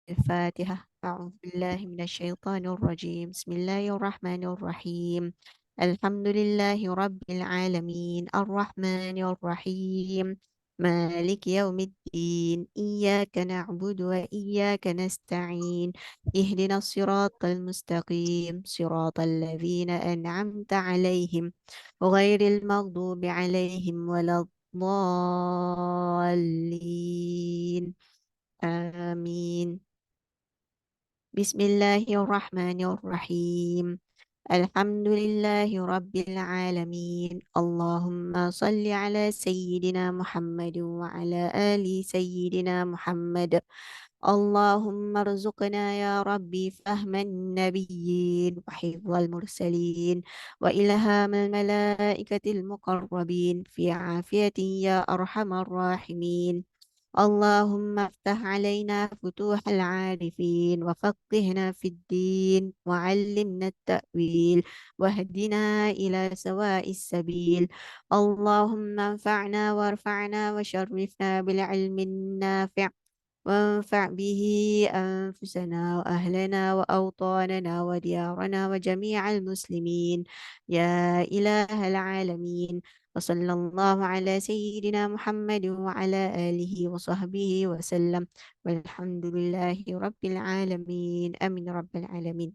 الفاتحة. أعوذ بالله من الشيطان الرجيم. بسم الله الرحمن الرحيم. الحمد لله رب العالمين الرحمن الرحيم مالك يوم الدين إياك نعبد وإياك نستعين اهدنا الصراط المستقيم صراط الذين أنعمت عليهم غير المغضوب عليهم ولا الضالين آمين. بسم الله الرحمن الرحيم. الحمد لله رب العالمين. اللهم صل على سيدنا محمد وعلى آل سيدنا محمد. اللهم ارزقنا يا ربي فهم النبيين وحفظ المرسلين وإلهام الملائكة المقربين في عافية يا أرحم الراحمين. اللهم افتح علينا فتوح العارفين وفقهنا في الدين وعلمنا التأويل واهدنا إلى سواء السبيل. اللهم انفعنا وارفعنا وشرفنا بالعلم النافع وانفع به أنفسنا وأهلنا وأوطاننا وديارنا وجميع المسلمين يا إله العالمين. وصلى الله على سيدنا محمد وعلى آله وصحبه وسلم والحمد لله رب العالمين آمين رب العالمين.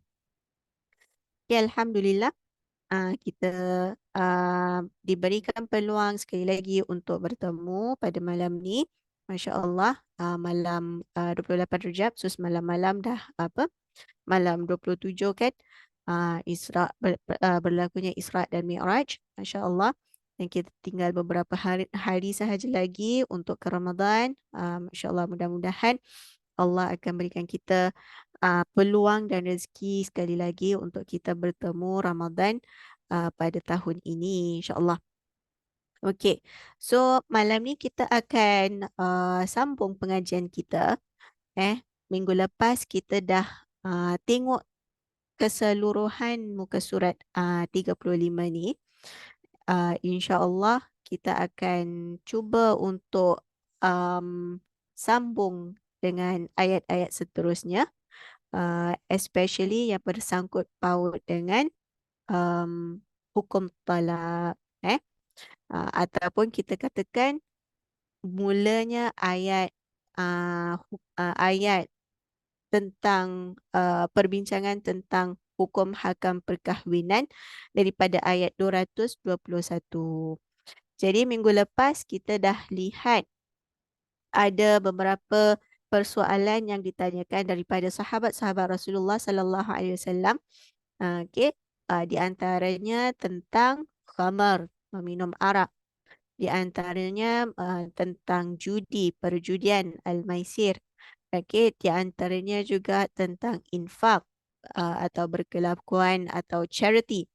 Ya, Alhamdulillah, kita diberikan peluang sekali lagi untuk bertemu pada malam ni. Masya Allah, malam 28 Rejab, so semalam-malam dah malam 27 kan, berlakunya Isra dan Mi'raj. Masya Allah. Dan kita tinggal beberapa hari sahaja lagi untuk ke Ramadan. Masya Allah, mudah-mudahan Allah akan berikan kita peluang dan rezeki sekali lagi untuk kita bertemu Ramadan pada tahun ini, insya-Allah. Okey. So malam ni kita akan sambung pengajian kita. Minggu lepas kita dah tengok keseluruhan muka surat 35 ni. Insya-Allah kita akan cuba untuk sambung dengan ayat-ayat seterusnya, especially yang bersangkut paut dengan hukum talak, ataupun kita katakan mulanya ayat tentang perbincangan tentang hukum hakam perkahwinan daripada ayat 221. Jadi minggu lepas kita dah lihat ada beberapa persoalan yang ditanyakan daripada sahabat-sahabat Rasulullah sallallahu alaihi wasallam. Okey, di antaranya tentang khamar, meminum arak. Di antaranya tentang judi, perjudian, al-maisir. Okey, di antaranya juga tentang infak atau berkelakuan atau charity.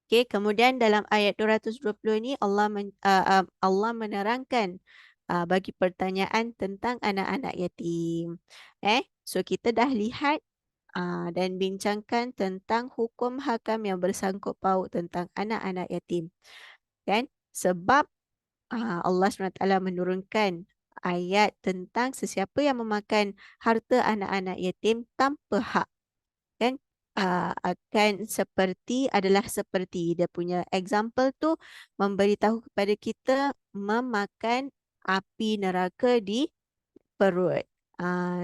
Okey, kemudian dalam ayat 220 ini Allah menerangkan bagi pertanyaan tentang anak-anak yatim. So kita dah lihat dan bincangkan tentang hukum hakam yang bersangkut paut tentang anak-anak yatim. Kan? Sebab Allah SWT menurunkan ayat tentang sesiapa yang memakan harta anak-anak yatim tanpa hak, kan, adalah seperti dia punya example tu memberitahu kepada kita memakan api neraka di perut.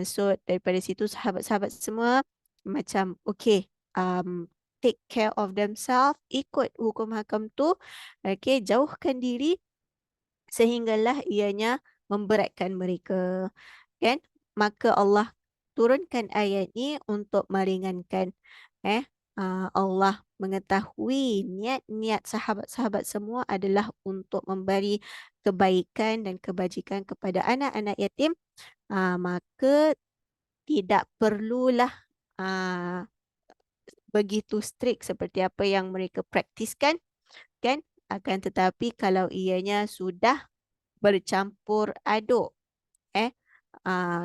So daripada situ sahabat-sahabat semua macam okay, take care of themselves, ikut hukum hakam tu, okay, jauhkan diri sehinggalah ianya memberatkan mereka, kan? Maka Allah turunkan ayat ni untuk meringankan. Allah mengetahui niat-niat sahabat-sahabat semua adalah untuk memberi kebaikan dan kebajikan kepada anak-anak yatim. Maka tidak perlulah ah, begitu strict seperti apa yang mereka praktiskan, kan? Akan tetapi kalau ianya sudah bercampur aduk,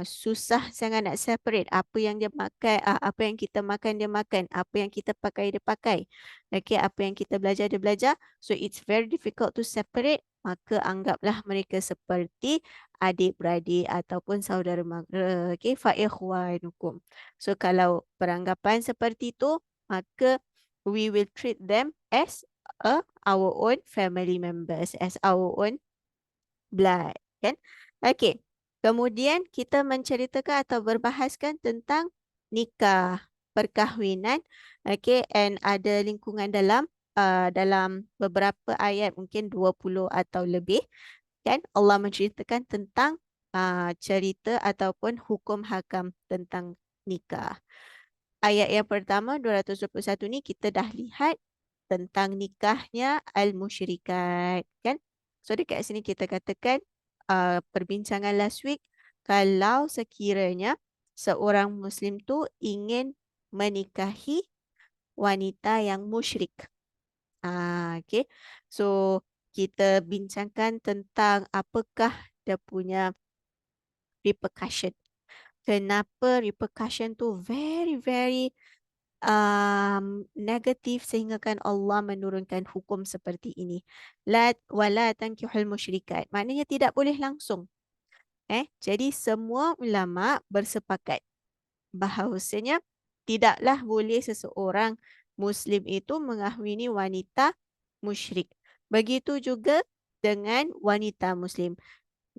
susah sangat nak separate apa yang dia makan, apa yang kita makan dia makan, apa yang kita pakai dia pakai. Okay, apa yang kita belajar dia belajar. So it's very difficult to separate. Maka anggaplah mereka seperti adik-beradik ataupun saudara mara. Okay, fa ikhwanukum. So kalau beranggapan seperti itu, maka we will treat them as our own family members, as our own blood, kan? Okey. Kemudian kita menceritakan atau berbahaskan tentang nikah, perkahwinan, okey, and ada lingkungan dalam beberapa ayat, mungkin 20 atau lebih, kan? Allah menceritakan tentang cerita ataupun hukum hakam tentang nikah. Ayat yang pertama 221 ni kita dah lihat tentang nikahnya al-musyrikat, kan? So dekat sini kita katakan perbincangan last week, kalau sekiranya seorang Muslim tu ingin menikahi wanita yang musyrik. Okay. So kita bincangkan tentang apakah dia punya repercussion. Kenapa repercussion tu very very negatif sehingga kan Allah menurunkan hukum seperti ini. La wala tankihul musyrikat. Maknanya tidak boleh langsung. Jadi semua ulama bersepakat bahawasanya tidaklah boleh seseorang Muslim itu mengahwini wanita musyrik. Begitu juga dengan wanita Muslim.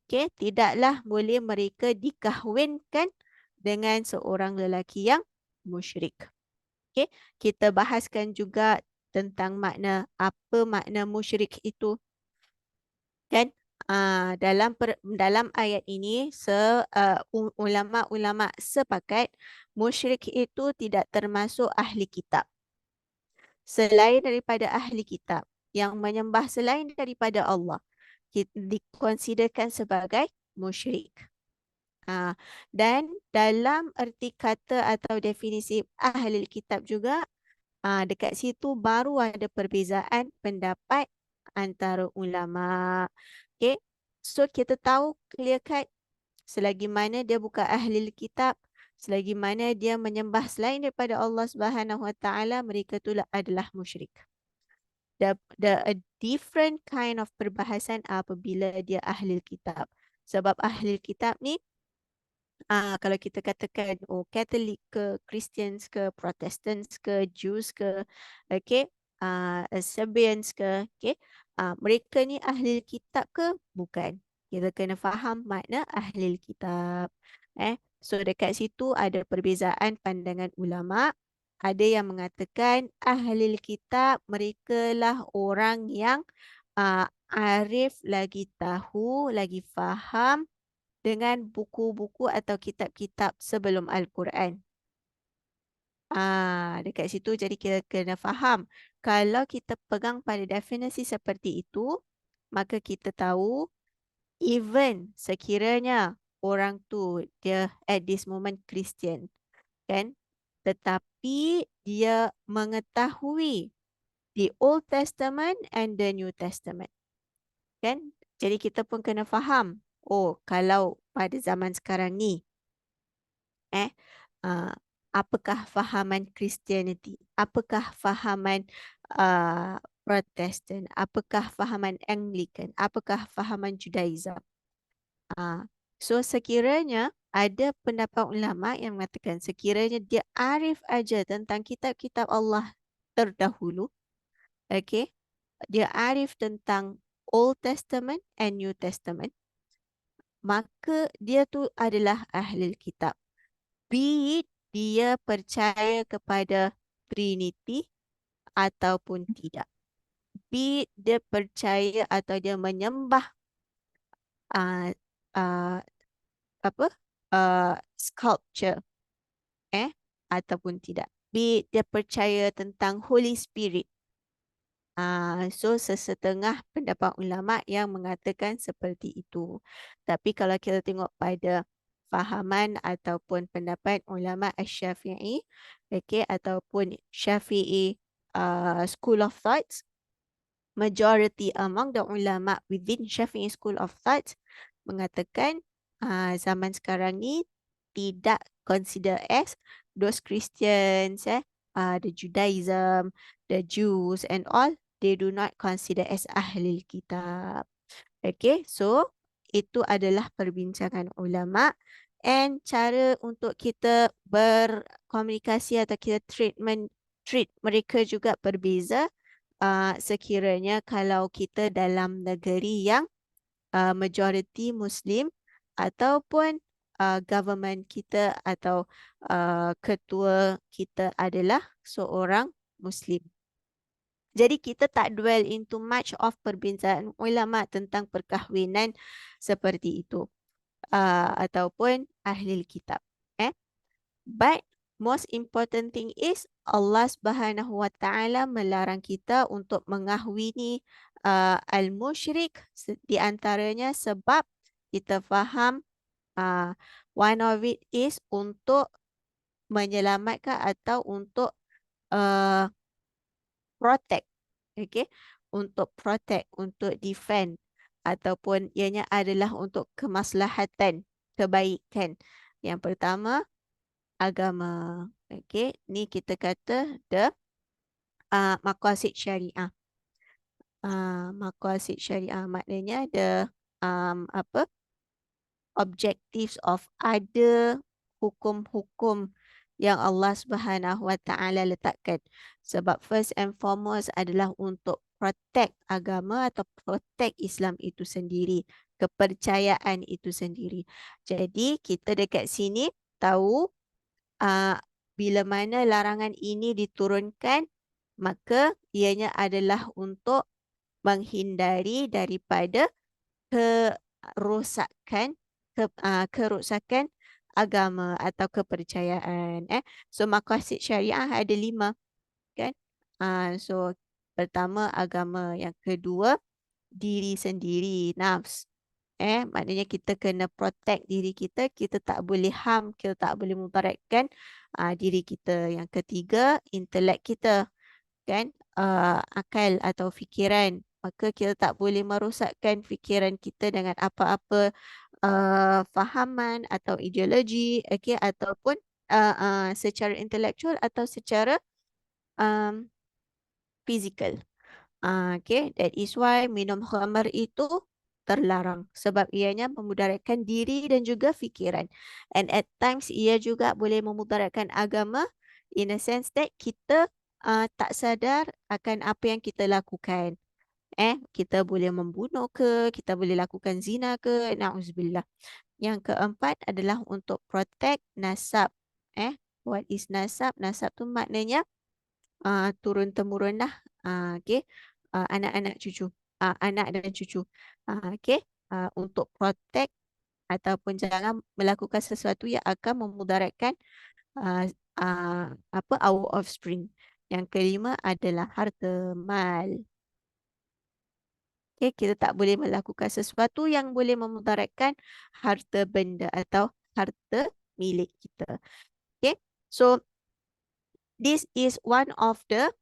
Okey, tidaklah boleh mereka dikahwinkan dengan seorang lelaki yang musyrik. Okey, kita bahaskan juga tentang apa makna musyrik itu, kan? Dalam ayat ini ulama-ulama sepakat musyrik itu tidak termasuk ahli kitab. Selain daripada ahli kitab yang menyembah selain daripada Allah, dikonsiderkan sebagai musyrik. Dan dalam erti kata atau definisi ahli kitab juga, dekat situ baru ada perbezaan pendapat antara ulama. Okay. So kita tahu clear cut, selagi mana dia bukan ahli kitab, selagi mana dia menyembah selain daripada Allah Subhanahu Wa Taala, mereka tu adalah musyrik. A different kind of perbahasan apabila dia ahli kitab. Sebab ahli kitab ni, kalau kita katakan Catholic ke, Christians ke, Protestants ke, Jews ke, okay, Serbians ke, okay, mereka ni ahli kitab ke? Bukan. Kita kena faham makna ahli kitab. So dekat situ ada perbezaan pandangan ulama. Ada yang mengatakan ahli kitab mereka lah orang yang arif, lagi tahu, lagi faham dengan buku-buku atau kitab-kitab sebelum Al-Quran. Dekat situ jadi kita kena faham. Kalau kita pegang pada definisi seperti itu, maka kita tahu even sekiranya orang tu dia at this moment Christian, kan? Tetapi dia mengetahui the Old Testament and the New Testament, kan? Jadi kita pun kena faham. Kalau pada zaman sekarang ni, uh, apakah fahaman Christianity? Apakah fahaman Protestant? Apakah fahaman Anglican? Apakah fahaman Judaism? So sekiranya ada pendapat ulama yang mengatakan sekiranya dia arif aja tentang kitab-kitab Allah terdahulu, okay, dia arif tentang Old Testament and New Testament, maka dia tu adalah ahli kitab. Be it dia percaya kepada Trinity ataupun tidak. Be it dia percaya atau dia menyembah uh, uh, apa sculpture ataupun tidak. Be it dia percaya tentang Holy Spirit. So sesetengah pendapat ulama yang mengatakan seperti itu. Tapi kalau kita tengok pada fahaman ataupun pendapat ulama Asy-Syafi'i, okay, ataupun Syafi'i school of thoughts, majority among the ulama within Syafi'i school of thoughts mengatakan zaman sekarang ni tidak consider as those Christians, the Judaism, the Jews and all, they do not consider as Ahlul Kitab. Okay, so itu adalah perbincangan ulama and cara untuk kita berkomunikasi atau kita treat mereka juga berbeza. Sekiranya kalau kita dalam negeri yang majority Muslim ataupun government kita atau ketua kita adalah seorang Muslim. Jadi kita tak dwell into much of perbincangan ulama tentang perkahwinan seperti itu ataupun ahli kitab. Eh? But most important thing is Allah Subhanahu Wa Taala melarang kita untuk mengahwini al-musyrik di antaranya sebab kita faham one of it is untuk menyelamatkan atau untuk uh, protect, okay? Untuk protect, untuk defend ataupun ianya adalah untuk kemaslahatan, kebaikan. Yang pertama, agama. Okay, ni kita kata the maqasid syariah. Maqasid syariah maknanya the apa? Objectives of ada hukum-hukum yang Allah Subhanahu Wa Taala letakkan. Sebab first and foremost adalah untuk protect agama atau protect Islam itu sendiri, kepercayaan itu sendiri. Jadi kita dekat sini tahu bila mana larangan ini diturunkan, maka ianya adalah untuk menghindari daripada kerosakan kerosakan agama atau kepercayaan. So maqasid syariah ada 5, kan? So pertama agama, yang kedua diri sendiri, nafs. Maknanya kita kena protect diri kita, kita tak boleh harm, kita tak boleh mudaratkan diri kita. Yang ketiga, intelek kita, kan? Akal atau fikiran. Maka kita tak boleh merosakkan fikiran kita dengan apa-apa fahaman atau ideologi, okay? Ataupun secara intelektual atau secara um, fizikal. Okay, that is why minum khamar itu terlarang sebab ianya memudaratkan diri dan juga fikiran. And at times ia juga boleh memudaratkan agama in a sense that kita tak sadar akan apa yang kita lakukan. Kita boleh membunuh ke, kita boleh lakukan zina ke, na'udzubillah. Yang keempat adalah untuk protect nasab. What is nasab? Nasab tu maknanya turun-temurun lah. Okay. Anak-anak cucu. Anak dan cucu. Okay. Untuk protect ataupun jangan melakukan sesuatu yang akan memudaratkan apa our offspring. Yang kelima adalah harta mal. Okay, kita tak boleh melakukan sesuatu yang boleh memudaratkan harta benda atau harta milik kita. Okay, so this is one of the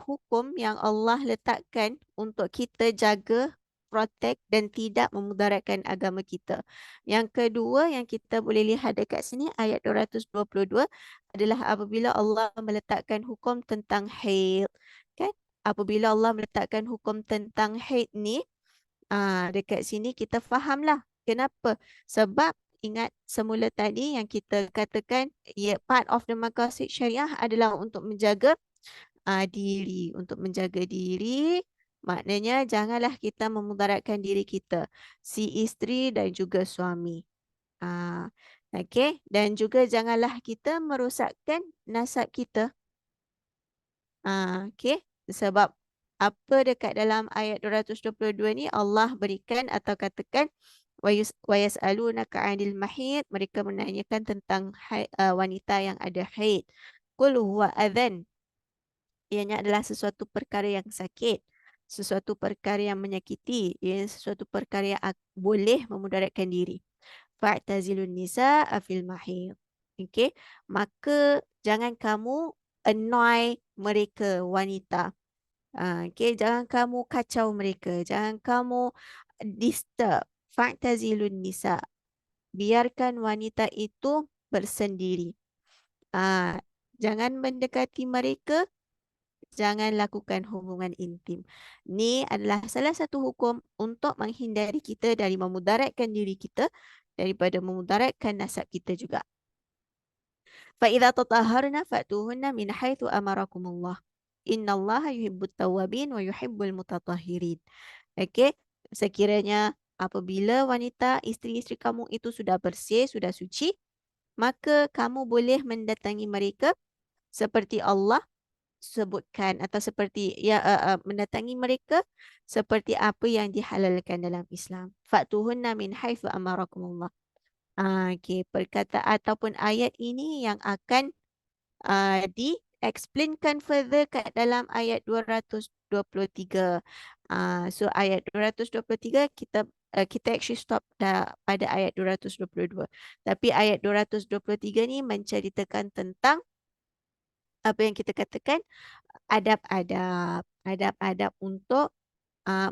hukum yang Allah letakkan untuk kita jaga, protect dan tidak memudaratkan agama kita. Yang kedua yang kita boleh lihat dekat sini ayat 222 adalah apabila Allah meletakkan hukum tentang haid, kan? Apabila Allah meletakkan hukum tentang haid ni, dekat sini kita fahamlah kenapa. Sebab ingat semula tadi yang kita katakan, part of the maqasid syariah adalah untuk menjaga diri. Untuk menjaga diri, maknanya janganlah kita memudaratkan diri kita, si isteri dan juga suami. Okey, dan juga janganlah kita merosakkan nasab kita. Okey, sebab apa dekat dalam ayat 222 ni Allah berikan atau katakan wa yas'alunaka 'anil mahid, mereka menanyakan tentang wanita yang ada haid. Qul huwa adhan. Ianya adalah sesuatu perkara yang sakit, sesuatu perkara yang menyakiti, ianya sesuatu perkara yang boleh memudaratkan diri. Fa'tazilun nisa'a fil mahid. Okey, maka jangan kamu annoy mereka wanita. Okay, jangan kamu kacau mereka, jangan kamu disturb. Fa'tazilun nisa. biarkan wanita itu bersendiri. Ah, jangan mendekati mereka, jangan lakukan hubungan intim. Ni adalah salah satu hukum untuk menghindari kita dari memudaratkan diri kita daripada memudaratkan nasab kita juga. فإذا تطهرن فأتوهن من حيث أمركم الله إن الله يحب التوابين ويحب المتطهرين. Okey, sekiranya apabila wanita isteri-isteri kamu itu sudah bersih, sudah suci, maka kamu boleh mendatangi mereka seperti Allah sebutkan atau seperti mendatangi mereka seperti apa yang dihalalkan dalam Islam. Fa'tuhunna min haitsu amarakumullah. Okey, perkataan ataupun ayat ini yang akan di-explainkan further kat dalam ayat 223. So ayat 223 kita actually stop pada ayat 222. Tapi ayat 223 ni menceritakan tentang apa yang kita katakan adab-adab. Adab-adab untuk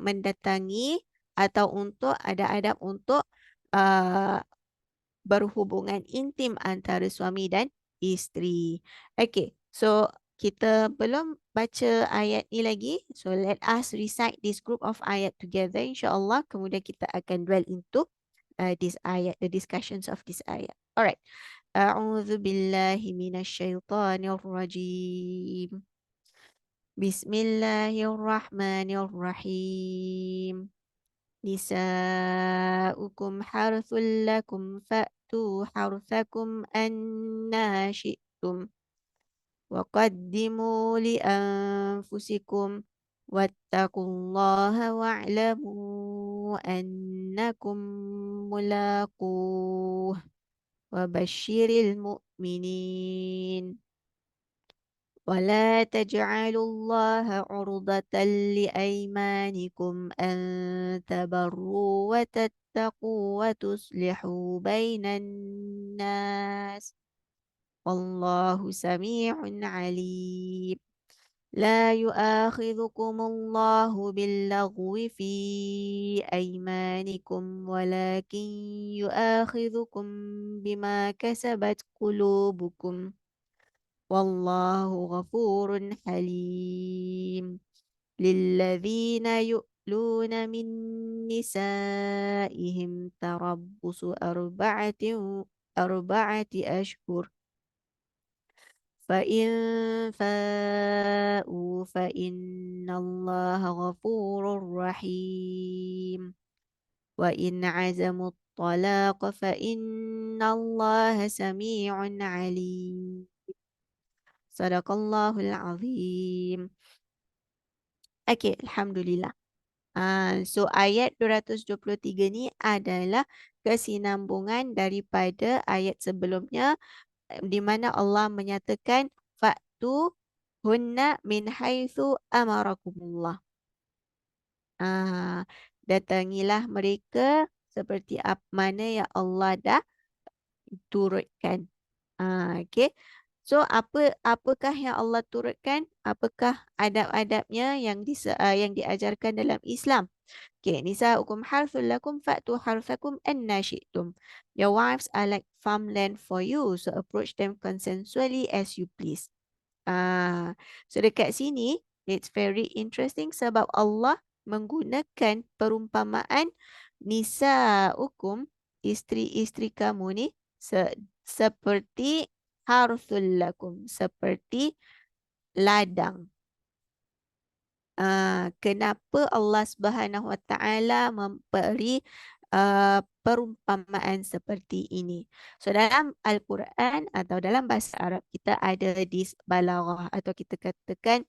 mendatangi atau untuk adab-adab untuk uh, berhubungan intim antara suami dan isteri. Okay, so kita belum baca ayat ni lagi. So let us recite this group of ayat together insyaAllah. Kemudian kita akan dwell into this ayat, the discussions of this ayat. Alright. A'udzu billahi minasyaitonir rajim. Bismillahirrahmanirrahim. نساؤكم حرث لكم فأتوا حرثكم أنا شئتم وقدموا لأنفسكم واتقوا الله واعلموا أنكم ملاقوه وبشر المؤمنين ولا تجعلوا الله عرضة لأيمانكم أن تبروا وتتقوا وتصلحوا بين الناس والله سميع عليم لا يؤاخذكم الله باللغو في أيمانكم ولكن يؤاخذكم بما كسبت قلوبكم والله غفور حليم للذين يؤلون من نسائهم تربص أربعة أشهر فإن فاءوا فإن الله غفور رحيم وإن عزموا الطلاق فإن الله سميع عليم Sadaqallahul Azim. Okey, Alhamdulillah. So ayat 223 ni adalah kesinambungan daripada ayat sebelumnya di mana Allah menyatakan fa'tu hunna min haitsu amarakumullah. Datangilah mereka seperti apa mana yang Allah dah turutkan. Okey. So apakah yang Allah turutkan? Apakah adab-adabnya yang diajarkan dalam Islam? Okay, nisa'ukum harthul lakum fa'tu harthakum anna syi'tum. Your wives are like farmland for you, so approach them consensually as you please. So dekat sini it's very interesting sebab Allah menggunakan perumpamaan nisa'ukum, isteri-isteri kamu ni seperti harthul lakum, seperti ladang. Kenapa Allah Subhanahu Wa Taala memberi perumpamaan seperti ini? So dalam Al-Quran atau dalam bahasa Arab kita ada hadis balaghah atau kita katakan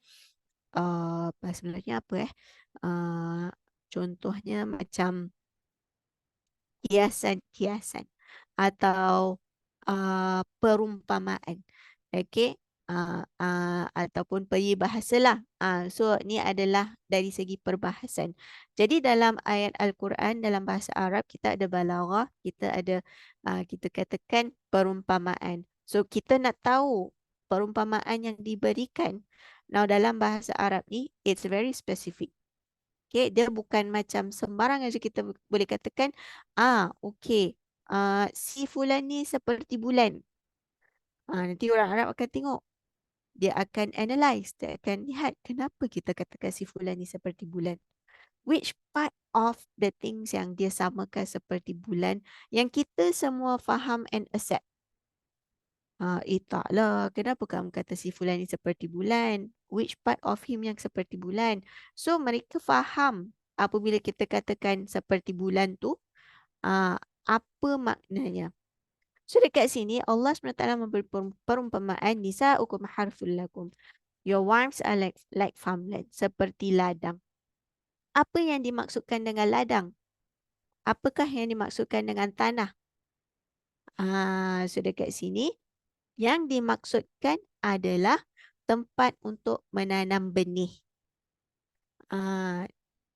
sebenarnya apa Uh, contohnya macam hiasan-hiasan atau perumpamaan. Okey. Ataupun peribahasalah. So ni adalah dari segi perbahasan. Jadi dalam ayat Al-Quran dalam bahasa Arab kita ada balaghah, kita ada kita katakan perumpamaan. So kita nak tahu perumpamaan yang diberikan. Now dalam bahasa Arab ni it's very specific. Okay, dia bukan macam sembarang aja kita boleh katakan, okey, si fulan ni seperti bulan. Nanti orang Arab akan tengok. Dia akan analyse, dia akan lihat kenapa kita katakan si fulan ni seperti bulan. Which part of the things yang dia samakan seperti bulan yang kita semua faham and accept. Taklah, kenapa kamu kata si fulan ni seperti bulan? Which part of him yang seperti bulan? So mereka faham apabila kita katakan seperti bulan tu, apa maknanya. So dekat sini Allah SWT memberi perumpamaan nisa'ukum harful lakum. Your wives are like farmland, seperti ladang. Apa yang dimaksudkan dengan ladang? Apakah yang dimaksudkan dengan tanah? So dekat sini yang dimaksudkan adalah tempat untuk menanam benih.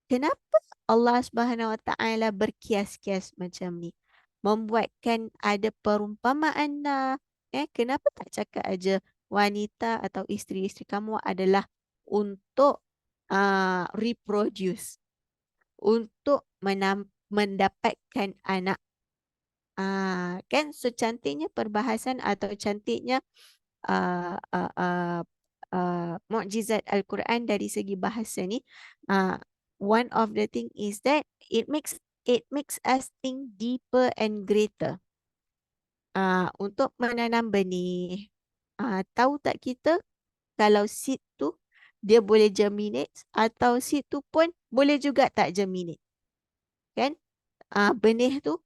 Kenapa Allah Subhanahu Wa Taala berkias-kias macam ni? Membuatkan ada perumpamaan lah. Kenapa tak cakap aja wanita atau isteri-isteri kamu adalah untuk reproduce, untuk mendapatkan anak. Kan so cantiknya perbahasan atau cantiknya uh, uh, uh, mukjizat Al-Quran dari segi bahasa ni, one of the thing is that it makes us think deeper and greater. Untuk menanam benih, tahu tak kita kalau seed tu dia boleh germinate atau seed tu pun boleh juga tak germinate, kan? Benih tu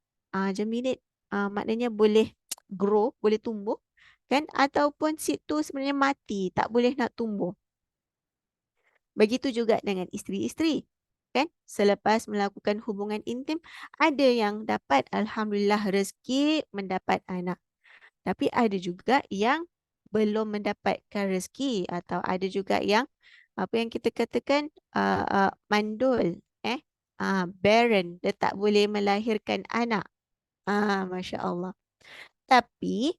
germinate, maknanya boleh grow, boleh tumbuh, kan? Ataupun seed tu sebenarnya mati, tak boleh nak tumbuh. Begitu juga dengan isteri-isteri, kan? Selepas melakukan hubungan intim, ada yang dapat alhamdulillah rezeki mendapat anak. Tapi ada juga yang belum mendapatkan rezeki, atau ada juga yang apa yang kita katakan mandul, barren, dia tak boleh melahirkan anak. Masya Allah. Tapi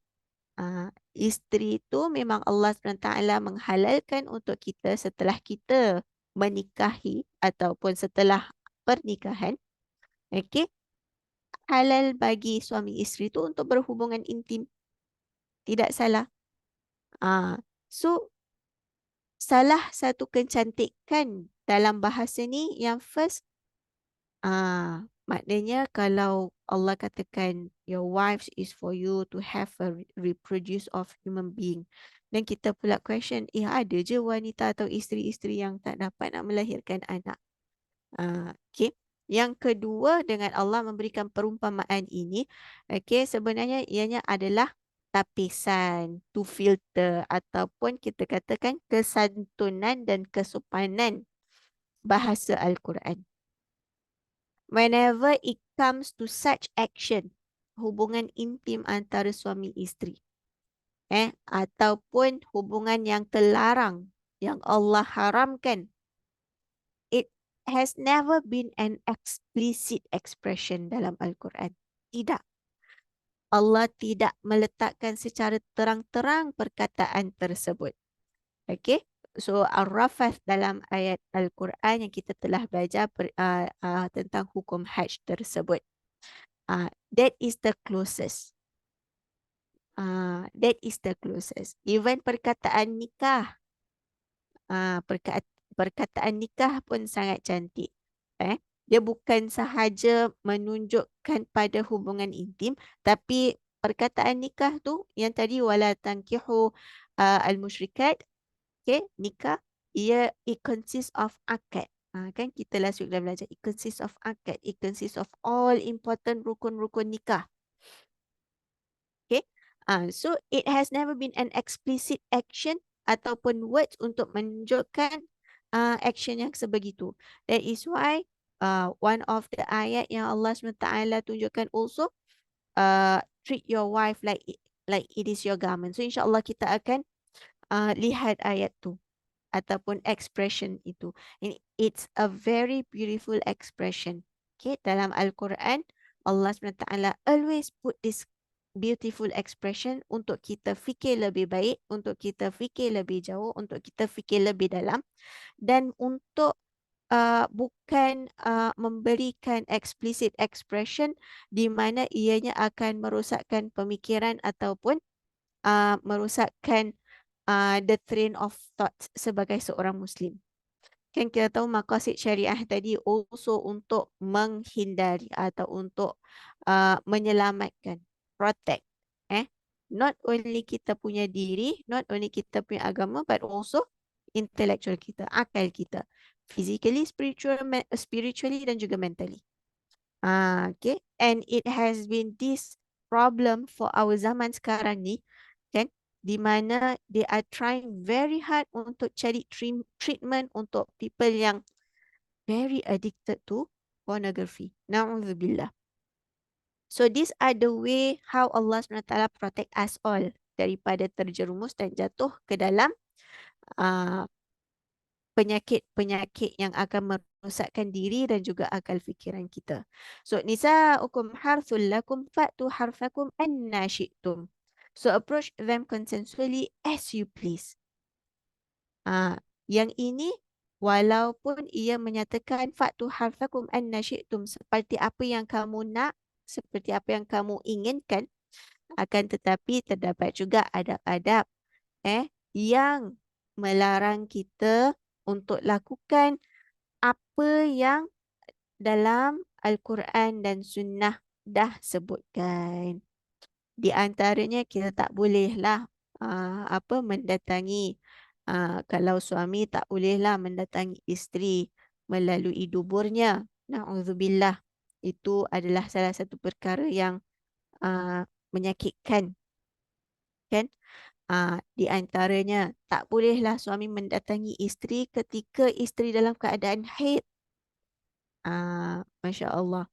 isteri itu memang Allah SWT menghalalkan untuk kita setelah kita menikahi ataupun setelah pernikahan. Okey, halal bagi suami isteri itu untuk berhubungan intim. Tidak salah. So, salah satu kecantikan dalam bahasa ni yang first, maknanya kalau Allah katakan your wives is for you to have a reproduce of human being. Dan kita pula question, ada je wanita atau isteri-isteri yang tak dapat nak melahirkan anak. Okay. Yang kedua, dengan Allah memberikan perumpamaan ini, okay, sebenarnya ianya adalah tapisan, to filter, ataupun kita katakan kesantunan dan kesopanan bahasa Al-Quran. Whenever it comes to such action, hubungan intim antara suami isteri, ataupun hubungan yang terlarang, yang Allah haramkan, it has never been an explicit expression dalam Al-Quran. Tidak. Allah tidak meletakkan secara terang-terang perkataan tersebut. Okay. So, Ar-Rafath dalam ayat Al-Quran yang kita telah belajar tentang hukum hajj tersebut. That is the closest. That is the closest. Even perkataan nikah. Perkataan nikah pun sangat cantik. Dia bukan sahaja menunjukkan pada hubungan intim, tapi perkataan nikah tu yang tadi wala tankihu al-musyrikat. Okay, nikah, it consists of akad. Kan kita last week dah belajar. It consists of akad. It consists of all important rukun-rukun nikah. Okay. So it has never been an explicit action ataupun words untuk menunjukkan action yang sebegitu. That is why one of the ayat yang Allah SWT tunjukkan also, treat your wife like it is your garment. So insyaAllah kita akan lihat ayat tu ataupun expression itu. It's a very beautiful expression. Okay, dalam Al-Quran, Allah SWT always put this beautiful expression untuk kita fikir lebih baik, untuk kita fikir lebih jauh, untuk kita fikir lebih dalam, dan untuk bukan memberikan explicit expression di mana ianya akan merosakkan pemikiran ataupun merosakkan the train of thought sebagai seorang Muslim. Kan kita tahu maqasid syariah tadi also untuk menghindari atau untuk menyelamatkan, protect. Eh, not only kita punya diri, not only kita punya agama, but also intellectual kita, akal kita, physically, spiritually dan juga mentally. Okay. And it has been this problem for our zaman sekarang ni, kan? Di mana they are trying very hard untuk cari treatment untuk people yang very addicted to pornography. Na'udzubillah. So these are the way how Allah SWT protect us all daripada terjerumus dan jatuh ke dalam uh, penyakit-penyakit yang akan merosakkan diri dan juga akal fikiran kita. So nisa'ukum harthul lakum fa'tu harthakum anna syi'tum. So approach them consensually as you please. Yang ini walaupun ia menyatakan fa'tu harthakum anna syi'tum, seperti apa yang kamu nak, seperti apa yang kamu inginkan, akan tetapi terdapat juga adab-adab yang melarang kita untuk lakukan apa yang dalam Al-Quran dan Sunnah dah sebutkan. Di antaranya kita tak bolehlah mendatangi, kalau suami tak bolehlah mendatangi isteri melalui duburnya. Na'udzubillah. Itu adalah salah satu perkara yang menyakitkan, kan? Di antaranya tak bolehlah suami mendatangi isteri ketika isteri dalam keadaan haid. Masya Allah.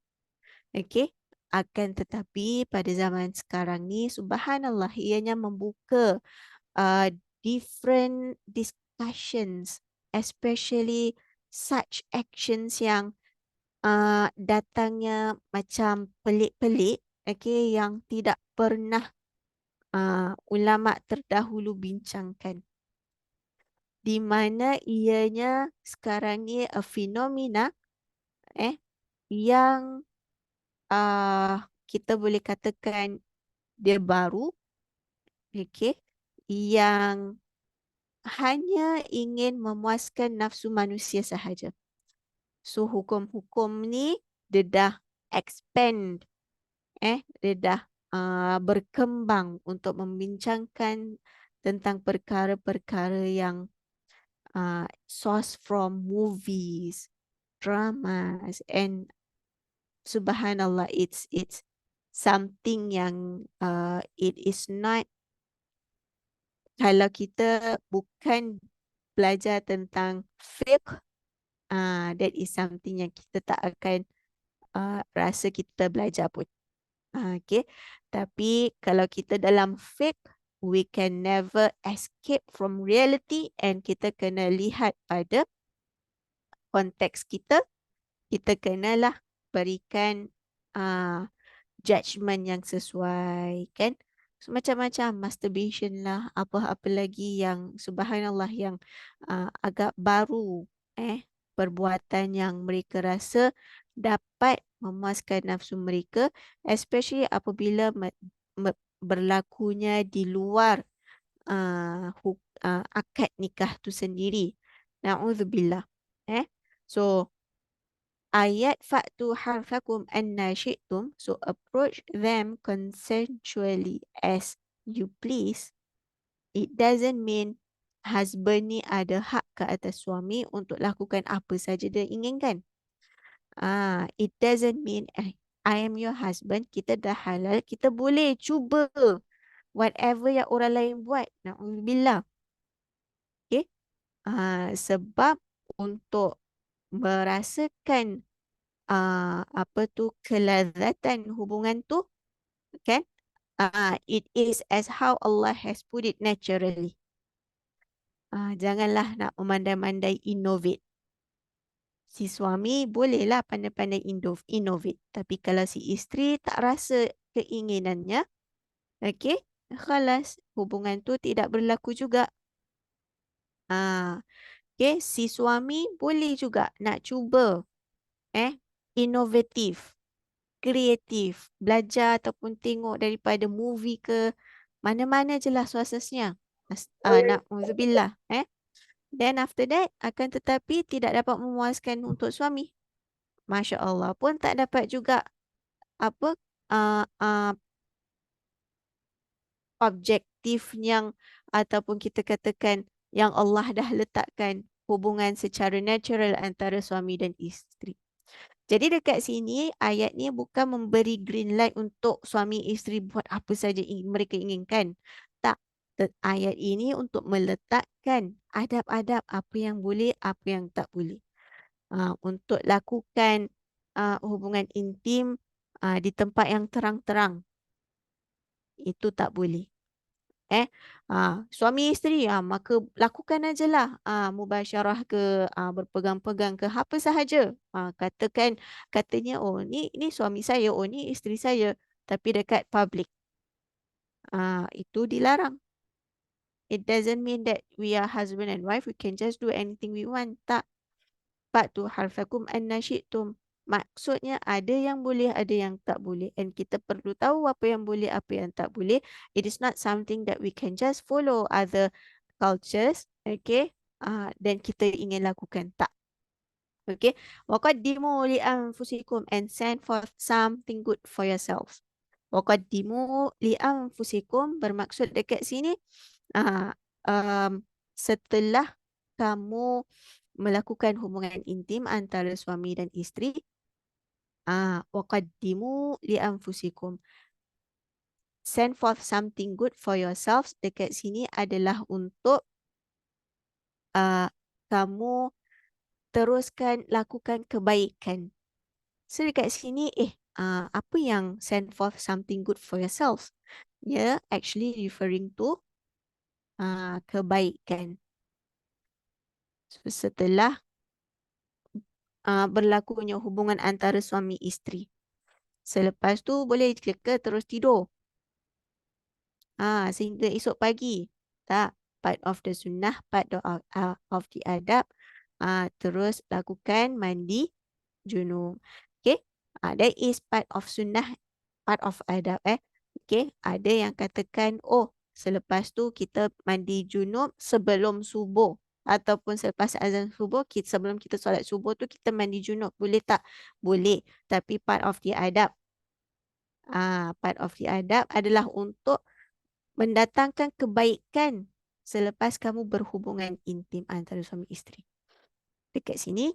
Okey. Akan tetapi pada zaman sekarang ni, subhanallah, ianya membuka different discussions, especially such actions yang datangnya macam pelik-pelik, okay, yang tidak pernah ulama terdahulu bincangkan. Di mana ianya sekarang ni a fenomena yang kita boleh katakan dia baru, okay, yang hanya ingin memuaskan nafsu manusia sahaja. So hukum-hukum ni dia dah expand, dia dah berkembang untuk membincangkan tentang perkara-perkara yang source from movies, dramas, and subhanallah, it's something yang it is not, kalau kita bukan belajar tentang fiqh, that is something yang kita tak akan rasa kita belajar pun. Okay. Tapi kalau kita dalam fiqh, we can never escape from reality, and kita kena lihat pada konteks kita. Kita kenalah berikan judgement yang sesuai, kan? So, macam-macam masturbation lah, apa-apa lagi yang subhanallah yang agak baru, perbuatan yang mereka rasa dapat memuaskan nafsu mereka, especially apabila berlakunya di luar akad nikah tu sendiri. Na'udzubillah. So ayat fa'tu harfakum anna syi'tum, so approach them consensually as you please. It doesn't mean husband ni ada hak ke atas suami untuk lakukan apa saja dia inginkan. It doesn't mean I am your husband, kita dah halal, kita boleh cuba whatever yang orang lain buat. Na'udzubillah. Okay. Sebab untuk merasakan kelazatan hubungan tu, kan? It is as how Allah has put it naturally. Janganlah nak memandai-mandai innovate. Si suami bolehlah pandai-pandai innovate, tapi kalau si isteri tak rasa keinginannya, okay, khalas, hubungan tu tidak berlaku juga. Okay, si suami boleh juga nak cuba inovatif, kreatif, belajar ataupun tengok daripada movie ke mana-mana je lah suasasnya. Na'udzubillah. Then after that, akan tetapi tidak dapat memuaskan untuk suami. Masya Allah pun tak dapat juga apa objektif yang ataupun kita katakan yang Allah dah letakkan hubungan secara natural antara suami dan isteri. Jadi dekat sini ayat ni bukan memberi green light untuk suami isteri buat apa saja mereka inginkan. Tak. Ayat ini untuk meletakkan adab-adab apa yang boleh, apa yang tak boleh. Untuk lakukan hubungan intim di tempat yang terang-terang. Itu tak boleh. Suami isteri maka lakukan ajalah mubasyarah ke berpegang-pegang ke apa sahaja. Katanya oh ni suami saya, oh ni isteri saya, tapi dekat public itu dilarang. It doesn't mean that we are husband and wife we can just do anything we want. Tak. Fa'tu harthakum anna syi'tum. Maksudnya ada yang boleh, ada yang tak boleh. And kita perlu tahu apa yang boleh, apa yang tak boleh. It is not something that we can just follow other cultures. Okay. Dan kita ingin lakukan. Tak. Okay. Waqaddimu li anfusikum and send forth something good for yourselves. Waqaddimu li anfusikum bermaksud dekat sini setelah kamu melakukan hubungan intim antara suami dan isteri, waqaddimu li anfusikum. Send forth something good for yourselves. Dekat sini adalah untuk kamu teruskan lakukan kebaikan. So dekat sini, apa yang send forth something good for yourselves? Ya, actually referring to kebaikan. So, setelah berlakunya hubungan antara suami isteri. Selepas tu boleh ke terus tidur. Sehingga esok pagi. Tak. Part of the sunnah, part of the adab. Terus lakukan mandi junub. Okay. That is part of sunnah, part of adab. Okay. Ada yang katakan, oh selepas tu kita mandi junub sebelum subuh. Ataupun selepas azan subuh, sebelum kita solat subuh tu kita mandi junub. Boleh tak? Boleh. Tapi part of the adab. Part of the adab adalah untuk mendatangkan kebaikan selepas kamu berhubungan intim antara suami isteri. Dekat sini,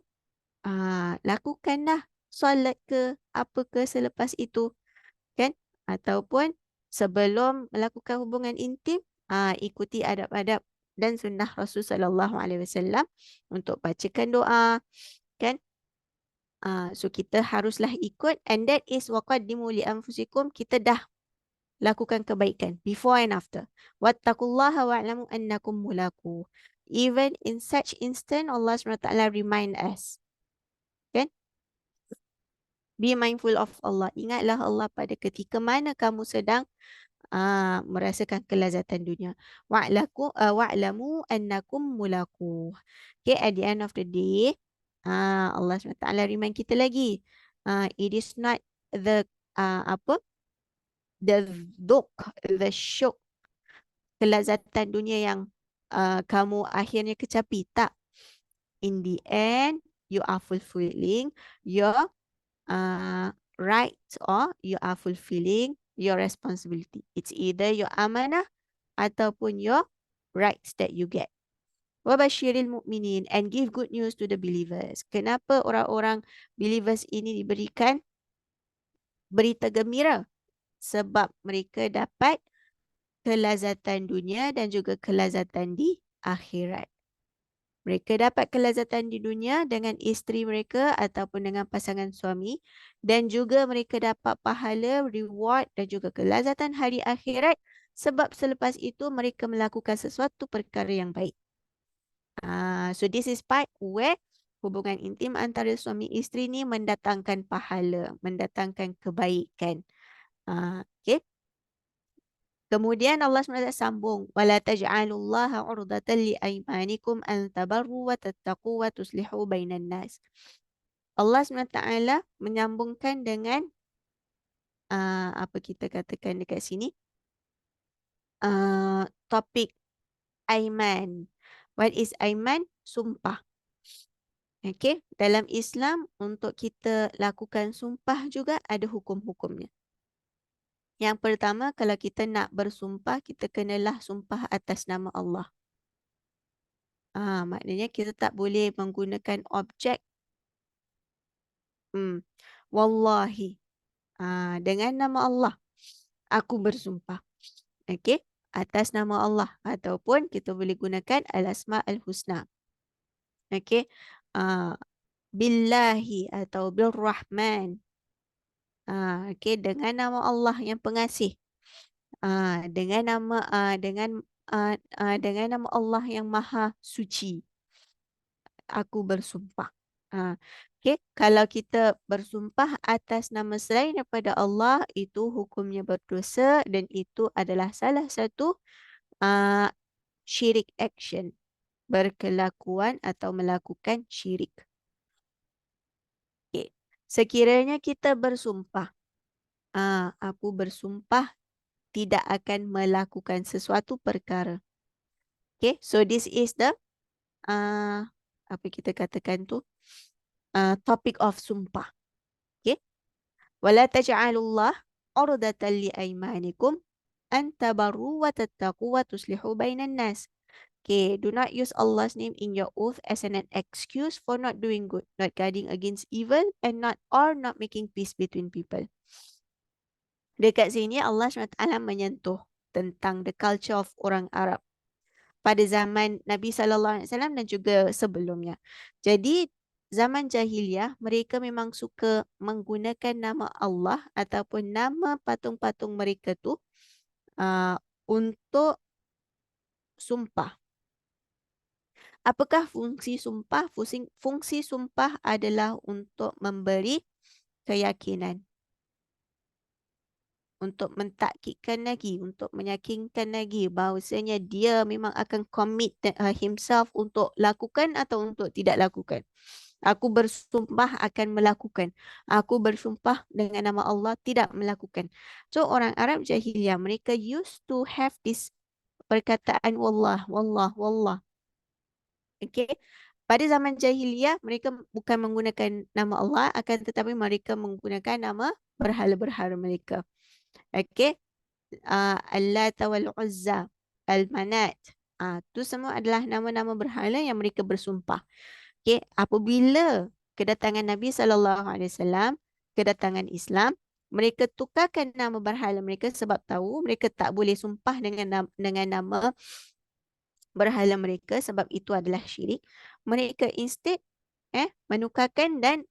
lakukanlah solat ke apa ke selepas itu. Kan? Ataupun sebelum melakukan hubungan intim, ikuti adab-adab dan sunnah Rasulullah SAW untuk bacakan doa. Kan? So kita haruslah ikut, and that is waqaddimu li anfusikum. Kita dah lakukan kebaikan before and after. Wattaqullaha wa'lamu annakum mulaku. Even in such instant, Allah SWT remind us. Kan? Be mindful of Allah. Ingatlah Allah pada ketika mana kamu sedang merasakan kelazatan dunia. Wa'lamu annakum mulaku. Okay, at the end of the day, Allah SWT remind kita lagi. It is not the the the shock, kelazatan dunia yang kamu akhirnya kecapi. Tak. In the end, you are fulfilling your rights or you are fulfilling your responsibility. It's either your amanah ataupun your rights that you get. Wabashiril mu'minin, and give good news to the believers. Kenapa orang-orang believers ini diberikan berita gembira? Sebab mereka dapat kelazatan dunia dan juga kelazatan di akhirat. Mereka dapat kelazatan di dunia dengan isteri mereka ataupun dengan pasangan suami, dan juga mereka dapat pahala, reward dan juga kelazatan hari akhirat sebab selepas itu mereka melakukan sesuatu perkara yang baik. So this is part where hubungan intim antara suami isteri ni mendatangkan pahala, mendatangkan kebaikan. Okay. Kemudian Allah SWT sambung, wala taj'alullaha 'urdatan li aymanikum an tabarru wa tattaqu wa tuslihu bainan nas. Allah SWT menyambungkan dengan apa kita katakan dekat sini, topik aiman. What is aiman? Sumpah. Okey, dalam Islam untuk kita lakukan sumpah juga ada hukum-hukumnya. Yang pertama, kalau kita nak bersumpah, kita kenalah sumpah atas nama Allah. Maknanya kita tak boleh menggunakan objek. Wallahi. Dengan nama Allah, aku bersumpah. Okey, atas nama Allah. Ataupun kita boleh gunakan al-asma al-husna. Okey, billahi atau birrahman. Okey, dengan nama Allah yang pengasih. Dengan nama dengan nama Allah yang maha suci, aku bersumpah. Okey, kalau kita bersumpah atas nama selain daripada Allah, itu hukumnya berdosa dan itu adalah salah satu syirik action, berkelakuan atau melakukan syirik. Okey, sekiranya kita bersumpah, aku bersumpah tidak akan melakukan sesuatu perkara. Okay, so this is the apa kita katakan tu, topic of sumpah. Okay, wala taj'alullah 'urdatan li aymanikum an tabarru wa tattaqu wa tuslihu bainan nas. Okay, do not use Allah's name in your oath as an excuse for not doing good, not guarding against evil, and not making peace between people. Dekat sini Allah SWT menyentuh tentang the culture of orang Arab pada zaman Nabi SAW dan juga sebelumnya. Jadi zaman jahiliah mereka memang suka menggunakan nama Allah ataupun nama patung-patung mereka tu untuk sumpah. Apakah fungsi sumpah? Fungsi sumpah adalah untuk memberi keyakinan, untuk mentakkidkan lagi, untuk meyakinkan lagi bahawasanya dia memang akan commit himself untuk lakukan atau untuk tidak lakukan. Aku bersumpah akan melakukan. Aku bersumpah dengan nama Allah tidak melakukan. So orang Arab jahiliah mereka used to have this perkataan wallah, wallah, wallah. Okay. Pada zaman jahiliah mereka bukan menggunakan nama Allah, akan tetapi mereka menggunakan nama berhala-berhala mereka. Okay. Al-Lat wal-Uzza, Al-Manat. Itu semua adalah nama-nama berhala yang mereka bersumpah. Okay. Apabila kedatangan Nabi SAW, kedatangan Islam, mereka tukarkan nama berhala mereka sebab tahu mereka tak boleh sumpah dengan nama berhala mereka sebab itu adalah syirik. Mereka instead menukarkan dan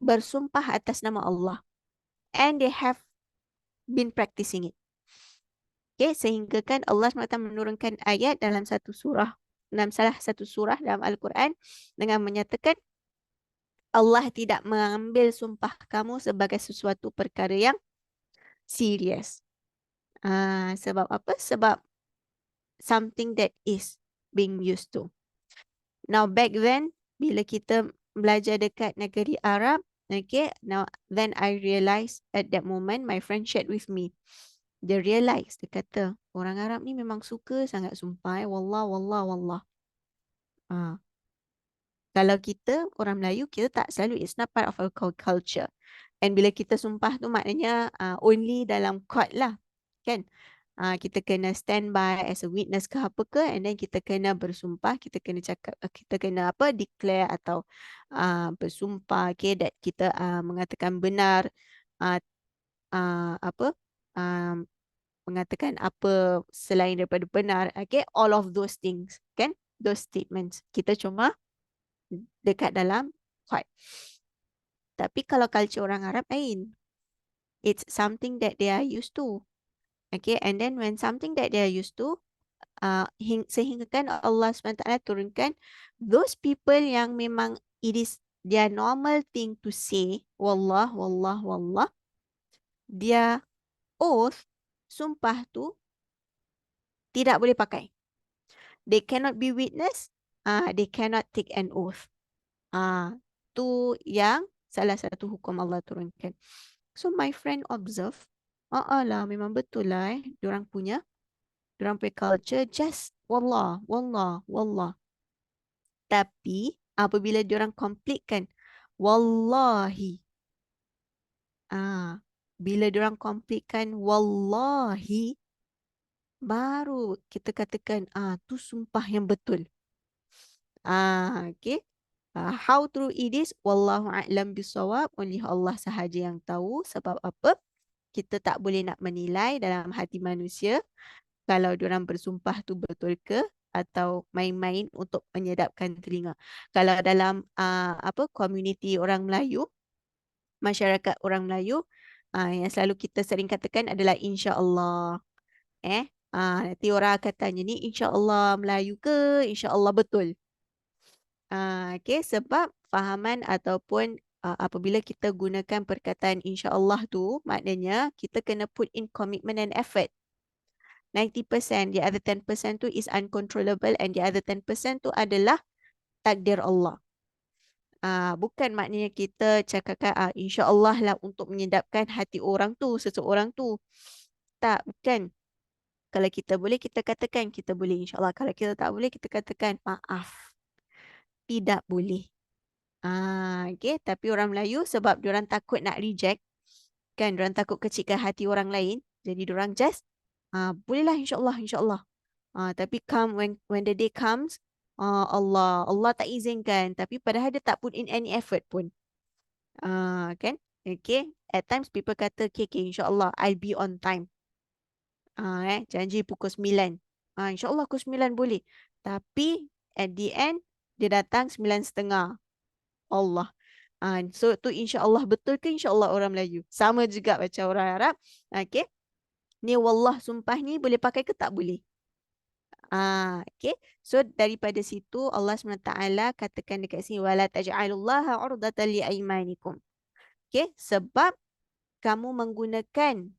bersumpah atas nama Allah. And they have been practicing it. Okay, sehingga kan Allah SWT menurunkan ayat dalam satu surah, dalam salah satu surah dalam Al-Quran dengan menyatakan Allah tidak mengambil sumpah kamu sebagai sesuatu perkara yang serius. Sebab apa? Sebab something that is being used to. Now back then, bila kita belajar dekat negeri Arab, okay, now then I realised at that moment, my friend shared with me. Dia realise, dia kata, orang Arab ni memang suka sangat sumpah. Wallah, wallah, wallah. Kalau kita, orang Melayu, kita tak selalu, it's not part of our culture. And bila kita sumpah tu maknanya only dalam court lah. Kan? Kita kena stand by as a witness ke apa ke, and then kita kena bersumpah, kita kena cakap, kita kena declare atau bersumpah, okay, that kita mengatakan benar, mengatakan apa selain daripada benar, okay, all of those things, kan, those statements, kita cuma dekat dalam court. Tapi kalau culture orang Arab lain, it's something that they are used to. Okay, and then when something that they are used to, sehingga kan Allah SWT turunkan those people yang memang it is their normal thing to say wallah, wallah, wallah, their oath sumpah tu tidak boleh pakai. They cannot be witness, they cannot take an oath. Ah, tu yang salah satu hukum Allah turunkan. So my friend observe, lah memang betul lah diorang punya culture just wallah, wallah, wallah. Tapi apabila diorang completekan wallahi, bila diorang completekan wallahi, baru kita katakan tu sumpah yang betul. Okay. How true it is, wallahu a'lam bisawab, only Allah sahaja yang tahu. Sebab apa? Kita tak boleh nak menilai dalam hati manusia kalau diorang bersumpah tu betul ke atau main-main untuk menyedapkan telinga. Kalau dalam komuniti orang Melayu, masyarakat orang Melayu, yang selalu kita sering katakan adalah insya-Allah. Nanti orang akan tanya ni insya-Allah Melayu ke insya-Allah betul? Okey, sebab fahaman ataupun apabila kita gunakan perkataan insya-Allah tu, maknanya kita kena put in commitment and effort. 90%, the other 10% tu is uncontrollable and the other 10% tu adalah takdir Allah. Bukan maknanya kita cakapkan insya-Allah lah untuk menyedapkan hati orang tu, seseorang tu. Tak, bukan. Kalau kita boleh, kita katakan kita boleh insya-Allah. Kalau kita tak boleh, kita katakan maaf. Tidak boleh. Okay. Tapi orang Melayu sebab diorang takut nak reject, kan, diorang takut kecilkan hati orang lain. Jadi diorang just, bolehlah insya-Allah, insya-Allah. Tapi when the day comes, Allah tak izinkan. Tapi padahal dia tak put in any effort pun. Kan? Okay. At times people kata, okay, insya-Allah I'll be on time. Janji pukul 9. InsyaAllah pukul 9 boleh. Tapi at the end, dia datang 9.30. Allah. So tu insya-Allah betul ke insya-Allah orang Melayu? Sama juga macam orang Arab. Okay. Ni wallah sumpah ni boleh pakai ke tak boleh? Okay. So daripada situ Allah SWT katakan dekat sini wala taj'alullaha 'urdatan liaymanikum. Okay. Sebab kamu menggunakan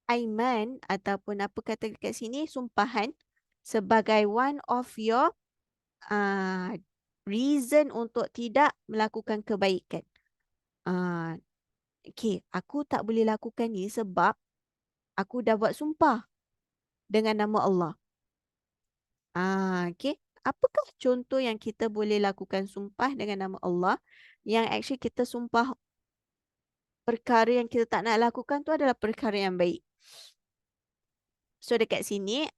aiman ataupun apa kata dekat sini sumpahan sebagai one of your reason untuk tidak melakukan kebaikan. Okay, aku tak boleh lakukan ni sebab aku dah buat sumpah dengan nama Allah. Okay, apakah contoh yang kita boleh lakukan sumpah dengan nama Allah yang actually kita sumpah perkara yang kita tak nak lakukan tu adalah perkara yang baik. So dekat sini,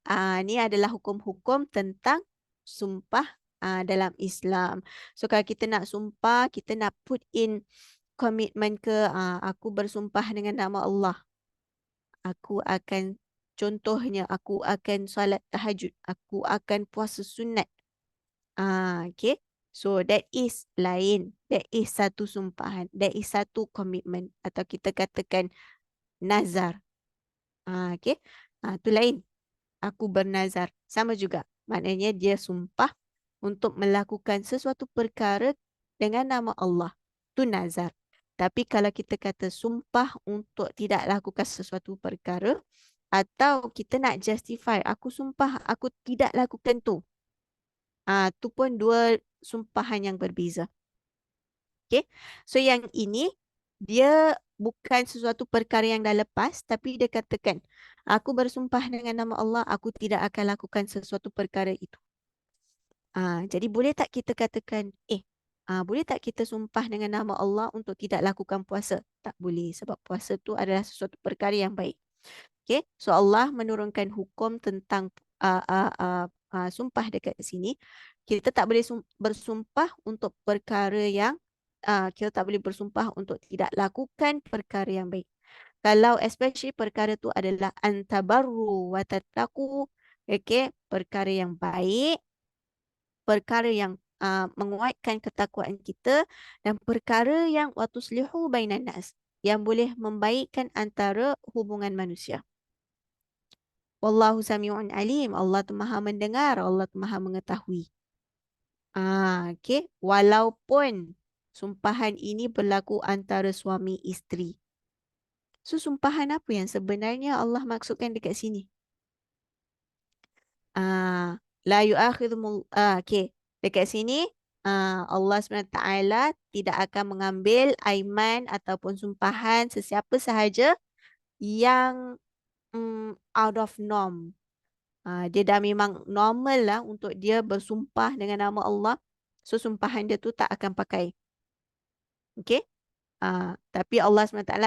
ni adalah hukum-hukum tentang sumpah dalam Islam. So kalau kita nak sumpah, kita nak put in komitmen ke, aku bersumpah dengan nama Allah. Aku akan, contohnya, aku akan solat tahajud. Aku akan puasa sunat. Okay. So that is lain. That is satu sumpahan. That is satu komitmen. Atau kita katakan nazar. Okay. Tu lain. Aku bernazar. Sama juga. Maknanya dia sumpah untuk melakukan sesuatu perkara dengan nama Allah. Tu nazar. Tapi kalau kita kata sumpah untuk tidak lakukan sesuatu perkara atau kita nak justify, aku sumpah aku tidak lakukan tu. Tu pun dua sumpahan yang berbeza. Okay. So yang ini dia bukan sesuatu perkara yang dah lepas, tapi dia katakan, aku bersumpah dengan nama Allah, aku tidak akan lakukan sesuatu perkara itu. Jadi boleh tak kita katakan, boleh tak kita sumpah dengan nama Allah untuk tidak lakukan puasa? Tak boleh, sebab puasa tu adalah sesuatu perkara yang baik. Okay, so Allah menurunkan hukum tentang sumpah dekat sini. Kita tak boleh bersumpah untuk perkara yang kita tak boleh bersumpah untuk tidak lakukan perkara yang baik. Kalau especially perkara tu adalah antabarru wa tattaqu, okay, perkara yang baik, perkara yang menguatkan ketakwaan kita dan perkara yang watuslihu bainan nas, yang boleh membaikkan antara hubungan manusia. Wallahu sami'un alim. Allah tu maha mendengar, Allah tu maha mengetahui. Okay. Walaupun sumpahan ini berlaku antara suami isteri. So, sumpahan apa yang sebenarnya Allah maksudkan dekat sini? La yu'akhidhumul okay. Dekat sini Allah SWT tidak akan mengambil aiman ataupun sumpahan sesiapa sahaja yang out of norm. Dia dah memang normal lah untuk dia bersumpah dengan nama Allah. So sumpahan dia tu tak akan pakai. Okay? Tapi Allah SWT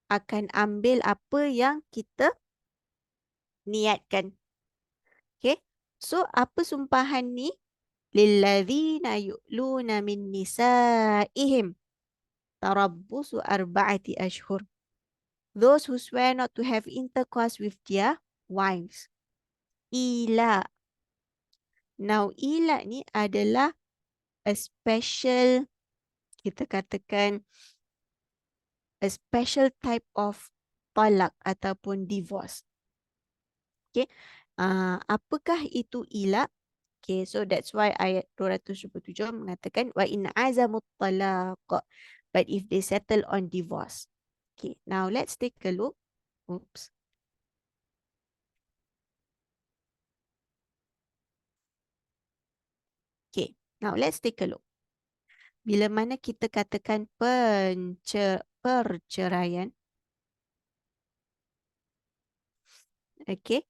akan ambil apa yang kita niatkan. Okay? So apa sumpahan ni? Lilladzina yu'luna min nisa'ihim tarabbusu arba'ati ashhur. Those who swear not to have intercourse with their wives. Ila. Now, ila ni adalah a special, kita katakan, a special type of talak ataupun divorce. Okay. Apakah itu ila? Okay, so that's why ayat 227 mengatakan wa in azamut talaq. But if they settle on divorce. Okay, now let's take a look. Oops. Okay, now let's take a look. Bila mana kita katakan perceraian, okay,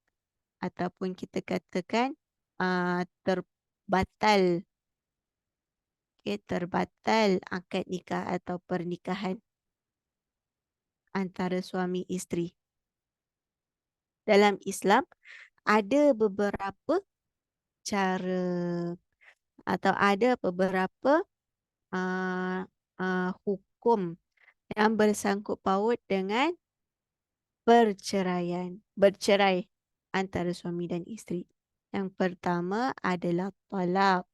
ataupun kita katakan terbatal, okay, terbatal akad nikah atau pernikahan antara suami isteri. Dalam Islam ada beberapa cara atau ada beberapa uh, hukum yang bersangkut paut dengan perceraian, bercerai antara suami dan isteri. Yang pertama adalah talak.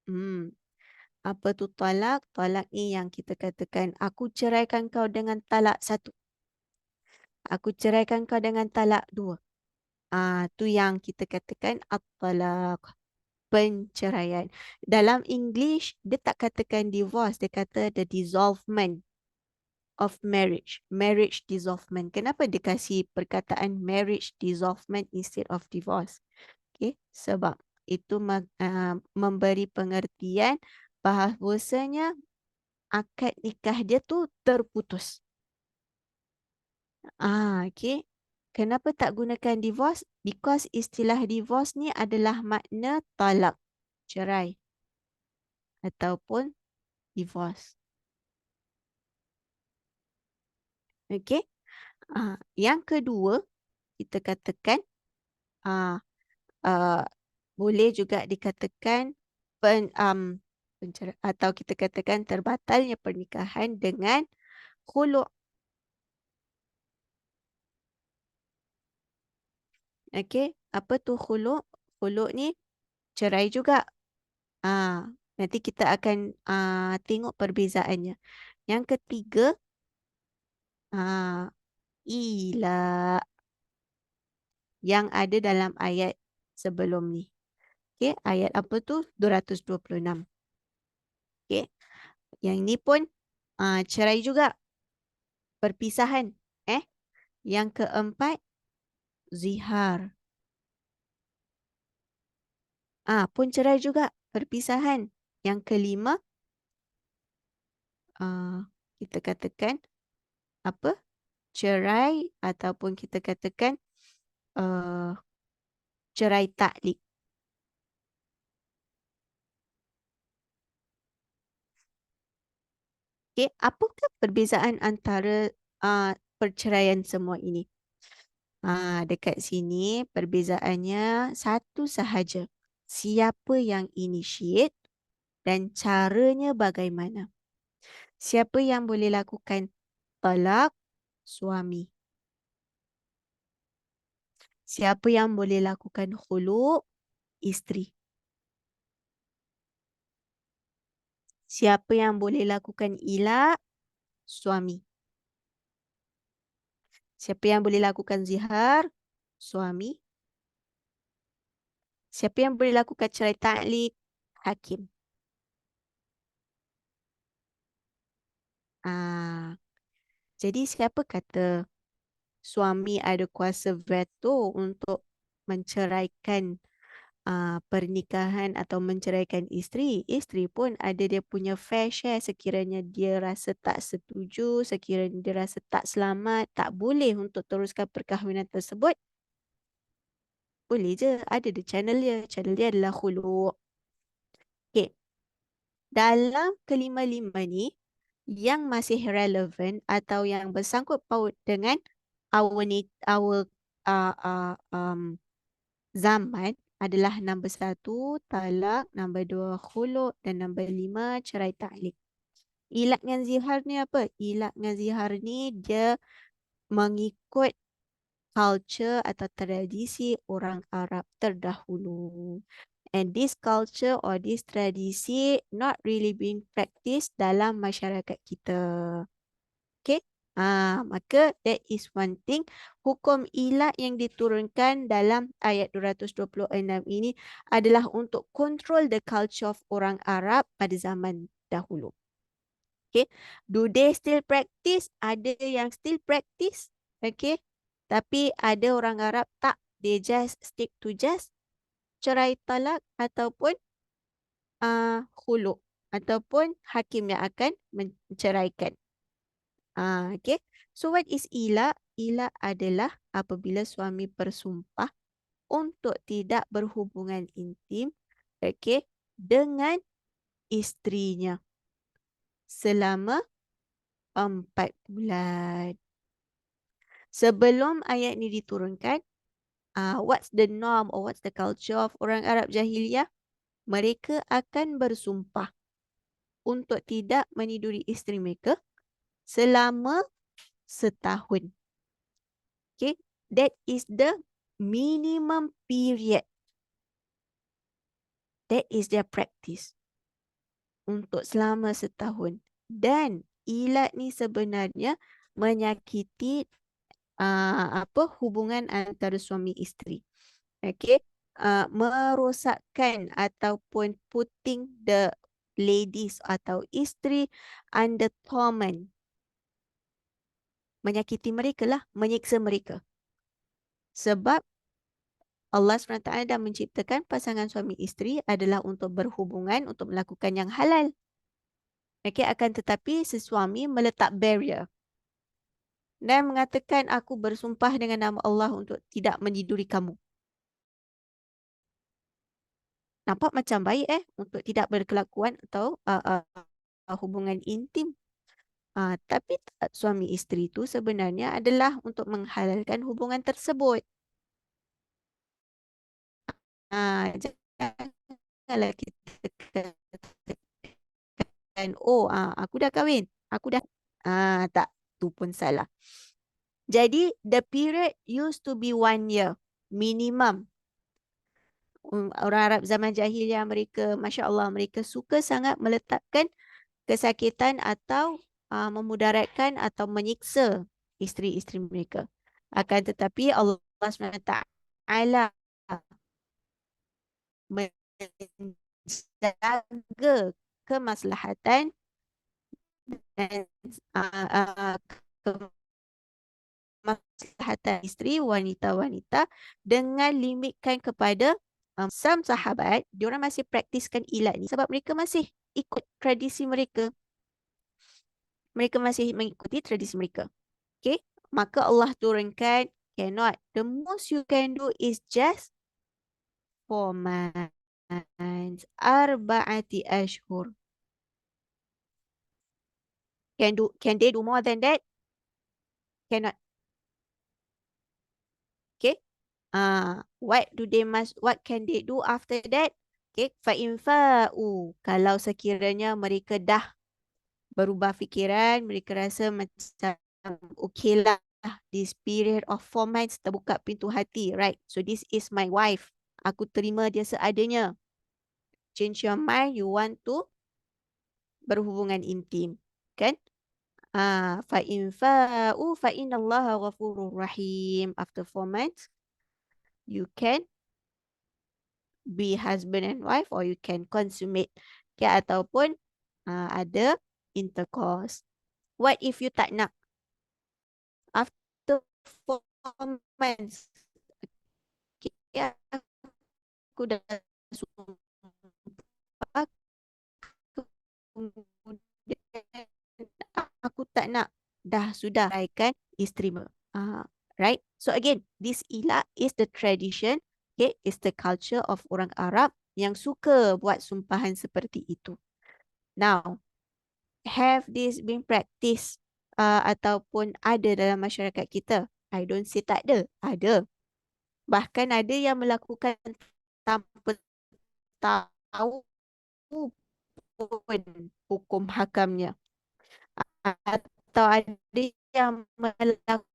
Hmm. Apa tu talak? Talak ni yang kita katakan, aku ceraikan kau dengan talak satu. Aku ceraikan kau dengan talak dua. Tu yang kita katakan at-talak, penceraian. Dalam English, dia tak katakan divorce, dia kata the dissolvement of marriage. Marriage dissolvement. Kenapa dia kasih perkataan marriage dissolvement instead of divorce? Okay, sebab itu memberi pengertian bahawasanya akad nikah dia tu terputus. Okay. Kenapa tak gunakan divorce? Because istilah divorce ni adalah makna talak, cerai ataupun divorce. Okay. Yang kedua, kita katakan ah, ah, boleh juga dikatakan atau kita katakan terbatalnya pernikahan dengan khulu'. Okey, apa tu khulu'? Khulu' ni cerai juga. Nanti kita akan tengok perbezaannya. Yang ketiga, ila yang ada dalam ayat sebelum ni. Okey, ayat apa tu? 226. Okey. Yang ni pun cerai juga. Perpisahan. Yang keempat, zihar. Pun cerai juga. Perpisahan. Yang kelima, kita katakan apa? Cerai ataupun kita katakan uh, cerai taklik. Okay, apakah perbezaan antara perceraian semua ini? Dekat sini perbezaannya satu sahaja. Siapa yang initiate dan caranya bagaimana? Siapa yang boleh lakukan talak? Suami. Siapa yang boleh lakukan khulu'? Isteri. Siapa yang boleh lakukan ila? Suami. Siapa yang boleh lakukan zihar? Suami. Siapa yang boleh lakukan cerai taklik? Hakim. Ah, jadi siapa kata suami ada kuasa veto untuk menceraikan pernikahan atau menceraikan isteri? Isteri pun ada dia punya fair share sekiranya dia rasa tak setuju, sekiranya dia rasa tak selamat, tak boleh untuk teruskan perkahwinan tersebut. Boleh je, ada the channel dia. Channel dia adalah khuluk. Okay. Dalam kelima-lima ni, yang masih relevan atau yang bersangkut paut dengan our zaman adalah nombor satu, talak, nombor dua, khuluk dan nombor lima, cerai ta'liq. Ilak dengan zihar ni apa? Ilak dengan zihar ni dia mengikut culture atau tradisi orang Arab terdahulu. And this culture or this tradisi not really being practiced dalam masyarakat kita. Okay? Maka that is one thing. Hukum ilak yang diturunkan dalam ayat 226 ini adalah untuk control the culture of orang Arab pada zaman dahulu. Okay? Do they still practice? Ada yang still practice. Okay? Tapi ada orang Arab tak. They just stick to just cerai talak ataupun khuluk. Ataupun hakim yang akan menceraikan. Okay. So what is ila? Ila adalah apabila suami bersumpah untuk tidak berhubungan intim, okay, dengan isterinya selama 4 bulan. Sebelum ayat ini diturunkan, what's the norm or what's the culture of orang Arab jahiliyah? Mereka akan bersumpah untuk tidak meniduri isteri mereka selama setahun. Okay, that is the minimum period. That is their practice untuk selama setahun. Dan ilat ni sebenarnya menyakiti hubungan antara suami isteri. Okay, merosakkan ataupun putting the ladies atau isteri under torment. Menyakiti mereka lah, menyiksa mereka. Sebab Allah SWT dah menciptakan pasangan suami isteri adalah untuk berhubungan, untuk melakukan yang halal. Okay, akan tetapi sesuami meletak barrier dan mengatakan aku bersumpah dengan nama Allah untuk tidak meniduri kamu. Nampak macam baik untuk tidak berkelakuan atau hubungan intim. Tapi suami isteri itu sebenarnya adalah untuk menghalalkan hubungan tersebut. Janganlah kita katakan, oh aku dah kahwin, aku dah tak, tu pun salah. Jadi the period used to be 1 year minimum. Orang Arab zaman jahiliah mereka, Masya Allah, mereka suka sangat meletakkan kesakitan atau memudaratkan atau menyiksa isteri-isteri mereka. Akan tetapi Allah SWT menjaga kemaslahatan dan kemaslahatan isteri wanita-wanita dengan limitkan kepada some sahabat, diorang masih praktiskan ilat ni sebab mereka masih ikut tradisi mereka. Mereka masih mengikuti tradisi mereka. Okay, maka Allah turunkan cannot. The most you can do is just 4 months. Arba'ati ashhur. Can they do more than that? Cannot. Okay. What can they do after that? Okay. Fa'in fa'u. Kalau sekiranya mereka dah berubah fikiran, mereka rasa macam okay lah, this period of 4 months terbuka pintu hati, right? So this is my wife. Aku terima dia seadanya. Change your mind, you want to berhubungan intim. Kan? Fa'in fa'u fa'innallaha ghafurur rahim. After 4 months, you can be husband and wife or you can consummate. Okay, ataupun ada intercourse. What if you tak nak? After 4 months, okay, aku dah sumpah, kemudian aku tak nak. Dah sudah, I kan isteri. Right? So again, this ila is the tradition, okay, is the culture of orang Arab yang suka buat sumpahan seperti itu. Now, have this been practiced ataupun ada dalam masyarakat kita? I don't say tak ada. Ada. Bahkan ada yang melakukan tanpa tahu pun hukum hakamnya. Atau ada yang melakukan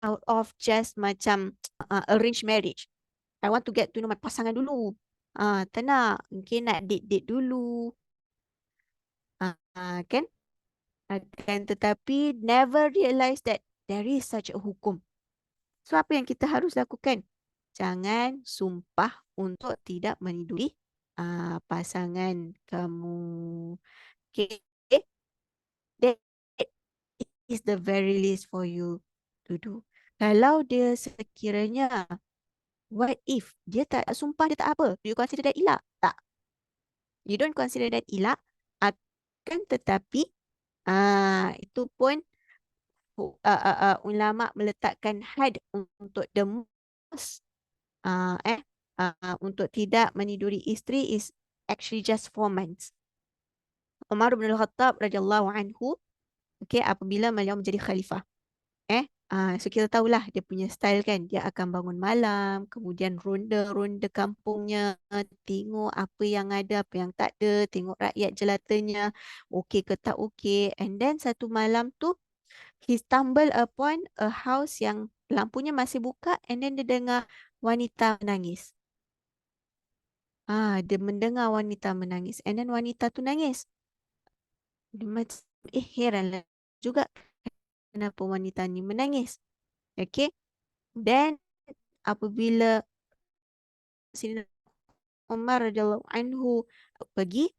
out of just macam arranged marriage. I want to get to know my pasangan dulu. Tak nak. Mungkin nak date-date dulu. Kan? Akan tetapi never realize that there is such a hukum. So apa yang kita harus lakukan? Jangan sumpah untuk tidak meniduri pasangan kamu. Okay? That is the very least for you to do. Kalau dia sekiranya, what if dia tak sumpah, dia tak apa? Do you consider that ilak? Tak. You don't consider that ilak. Akan tetapi, itu pun ulama meletakkan had untuk the most untuk tidak meniduri isteri is actually just 4 months. Umar bin Al-Khattab radhiyallahu anhu, okay, apabila beliau menjadi khalifah, so kita tahulah dia punya style kan, dia akan bangun malam, kemudian ronda-ronda kampungnya, tengok apa yang ada, apa yang tak ada, tengok rakyat jelatanya, okey ke tak okey, and then satu malam tu he stumble upon a house yang lampunya masih buka, and then dia dengar wanita menangis. Dia mendengar wanita menangis, and then wanita tu nangis. Dia macam, heranlah juga kenapa wanita ni menangis. Okay. Then apabila Sayyidina Umar radhiyallahu anhu pergi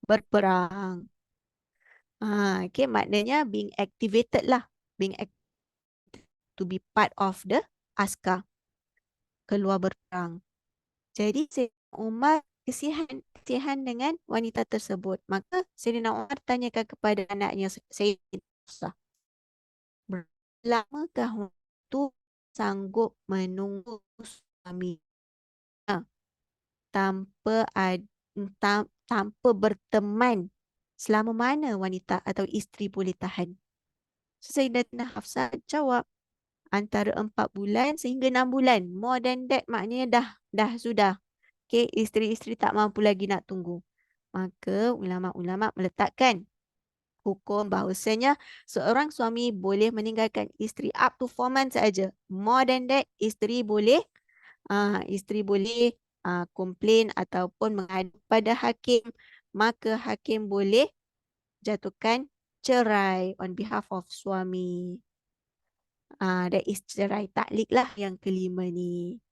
berperang. Okay, maknanya being activated lah. To be part of the askar. Keluar berperang. Jadi Sayyidina Umar kesihan dengan wanita tersebut. Maka Sayyidina Umar tanyakan kepada anaknya Sayyidina Hafsah, berlamakah waktu sanggup menunggu suami tanpa tanpa berteman, selama mana wanita atau isteri boleh tahan? So, Sayyidatina Hafsah jawab, antara 4 bulan sehingga 6 bulan. More than that maknanya dah sudah. Okay, isteri-isteri tak mampu lagi nak tunggu. Maka ulama-ulama meletakkan hukum bahawasanya seorang suami boleh meninggalkan isteri up to 4 months saja. More than that, isteri boleh komplain ataupun mengadu pada hakim. Maka hakim boleh jatuhkan cerai on behalf of suami. That is cerai taklik lah yang kelima ni.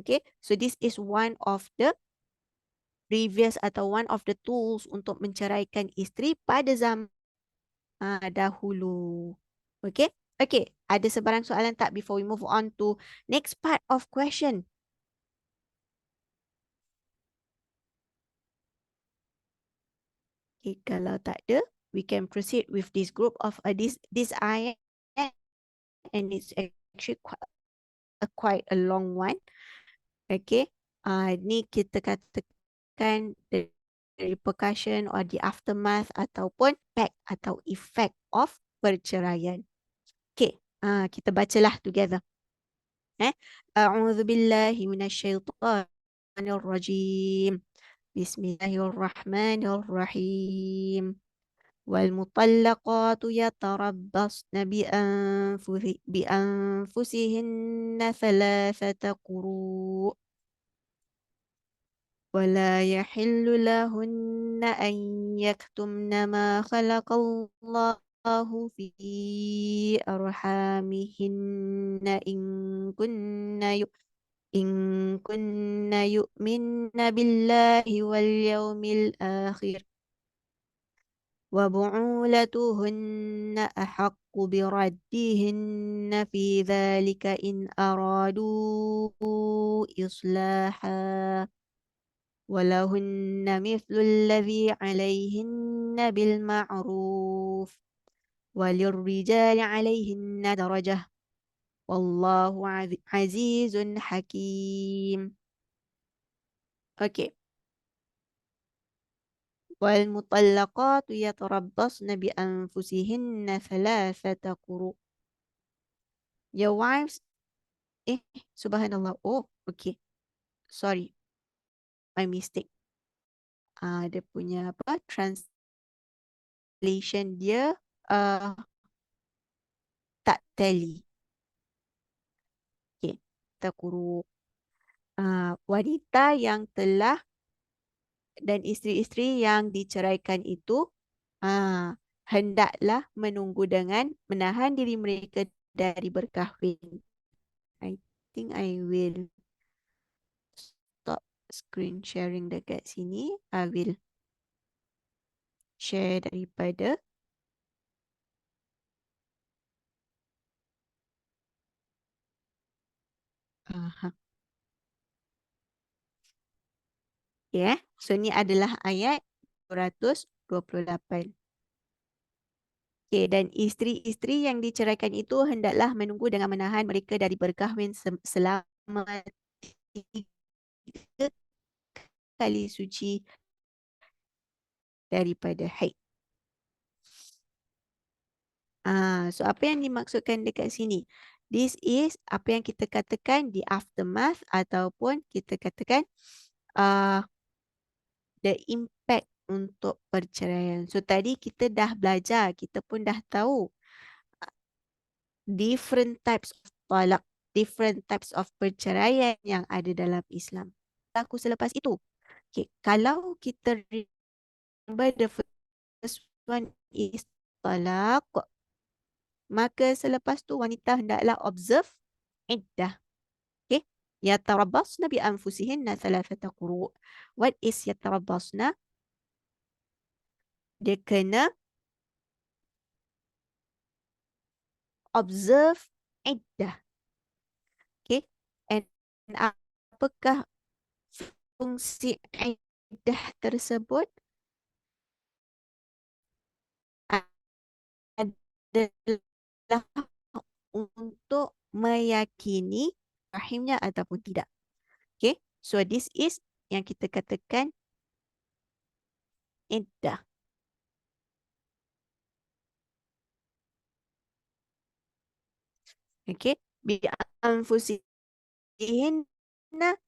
Okay, so this is one of the previous atau one of the tools untuk menceraikan isteri pada zaman dahulu. Okay, okay. Ada sebarang soalan tak before we move on to next part of question? Okay, kalau tak ada, we can proceed with this group of this ayat, and it's actually quite a long one. Okay, ni kita katakan the repercussion or the aftermath ataupun impact atau effect of perceraian. Okay, kita bacalah together. A'udzu billahi minasyaitonir rajim. Bismillahirrahmanirrahim. والمطلقات يتربصن بأنفسهن ثلاثة قروء ولا يحل لهن أن يكتمن ما خلق الله في أرحامهن إن كن يؤمن بالله واليوم الآخر وبعولتهن أحق بردهن في ذلك إن أرادوا إصلاحا ولهن مثل الذي عليهن بالمعروف وللرجال عليهن درجة والله عزيز حكيم. Okey. والمطلقات يتربصن بأنفسهن ثلاثة قروء. Your wives, eh, subhanallah. Oh, okay. Sorry, my mistake. Dia punya apa? Translation dia uh, tak tally. Okay. Taquru. Wanita yang telah dan isteri-isteri yang diceraikan itu hendaklah menunggu dengan menahan diri mereka dari berkahwin. I think I will stop screen sharing dekat sini. I will share daripada uh, yeah. So ni adalah ayat 228. Okay, dan isteri-isteri yang diceraikan itu hendaklah menunggu dengan menahan mereka dari berkahwin selama 3 kali suci daripada haid. So apa yang dimaksudkan dekat sini? This is apa yang kita katakan the aftermath ataupun kita katakan uh, the impact untuk perceraian. So tadi kita dah belajar, kita pun dah tahu different types of talak, different types of perceraian yang ada dalam Islam. Aku selepas itu. Okay, kalau kita remember the first one is talak, maka selepas tu wanita hendaklah observe iddah. Okay. Yatarabbasna bi anfusihinna thalathata quru'. What is yatarabbasna? Dia kena observe iddah. Okay. And apakah fungsi iddah tersebut? Adalah untuk meyakini rahimnya ataupun tidak. Okay. So this is yang kita katakan iddah. Okay. Bi anfusihinna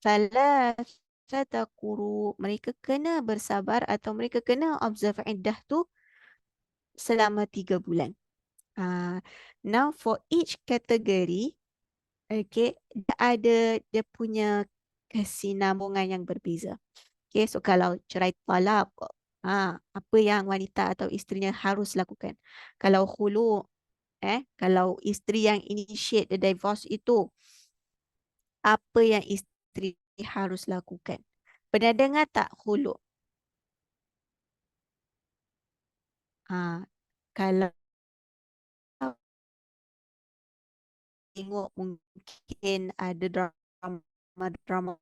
thalathata quru. Mereka kena bersabar atau mereka kena observe iddah tu selama 3 bulan. Now for each category, okay, dia punya kesinambungan yang berbeza. Okay, so kalau cerai talak, apa yang wanita atau isterinya harus lakukan? Kalau khulu, kalau isteri yang initiate the divorce itu, apa yang isteri harus lakukan? Pernah dengar tak khulu? Kalau tengok mungkin ada drama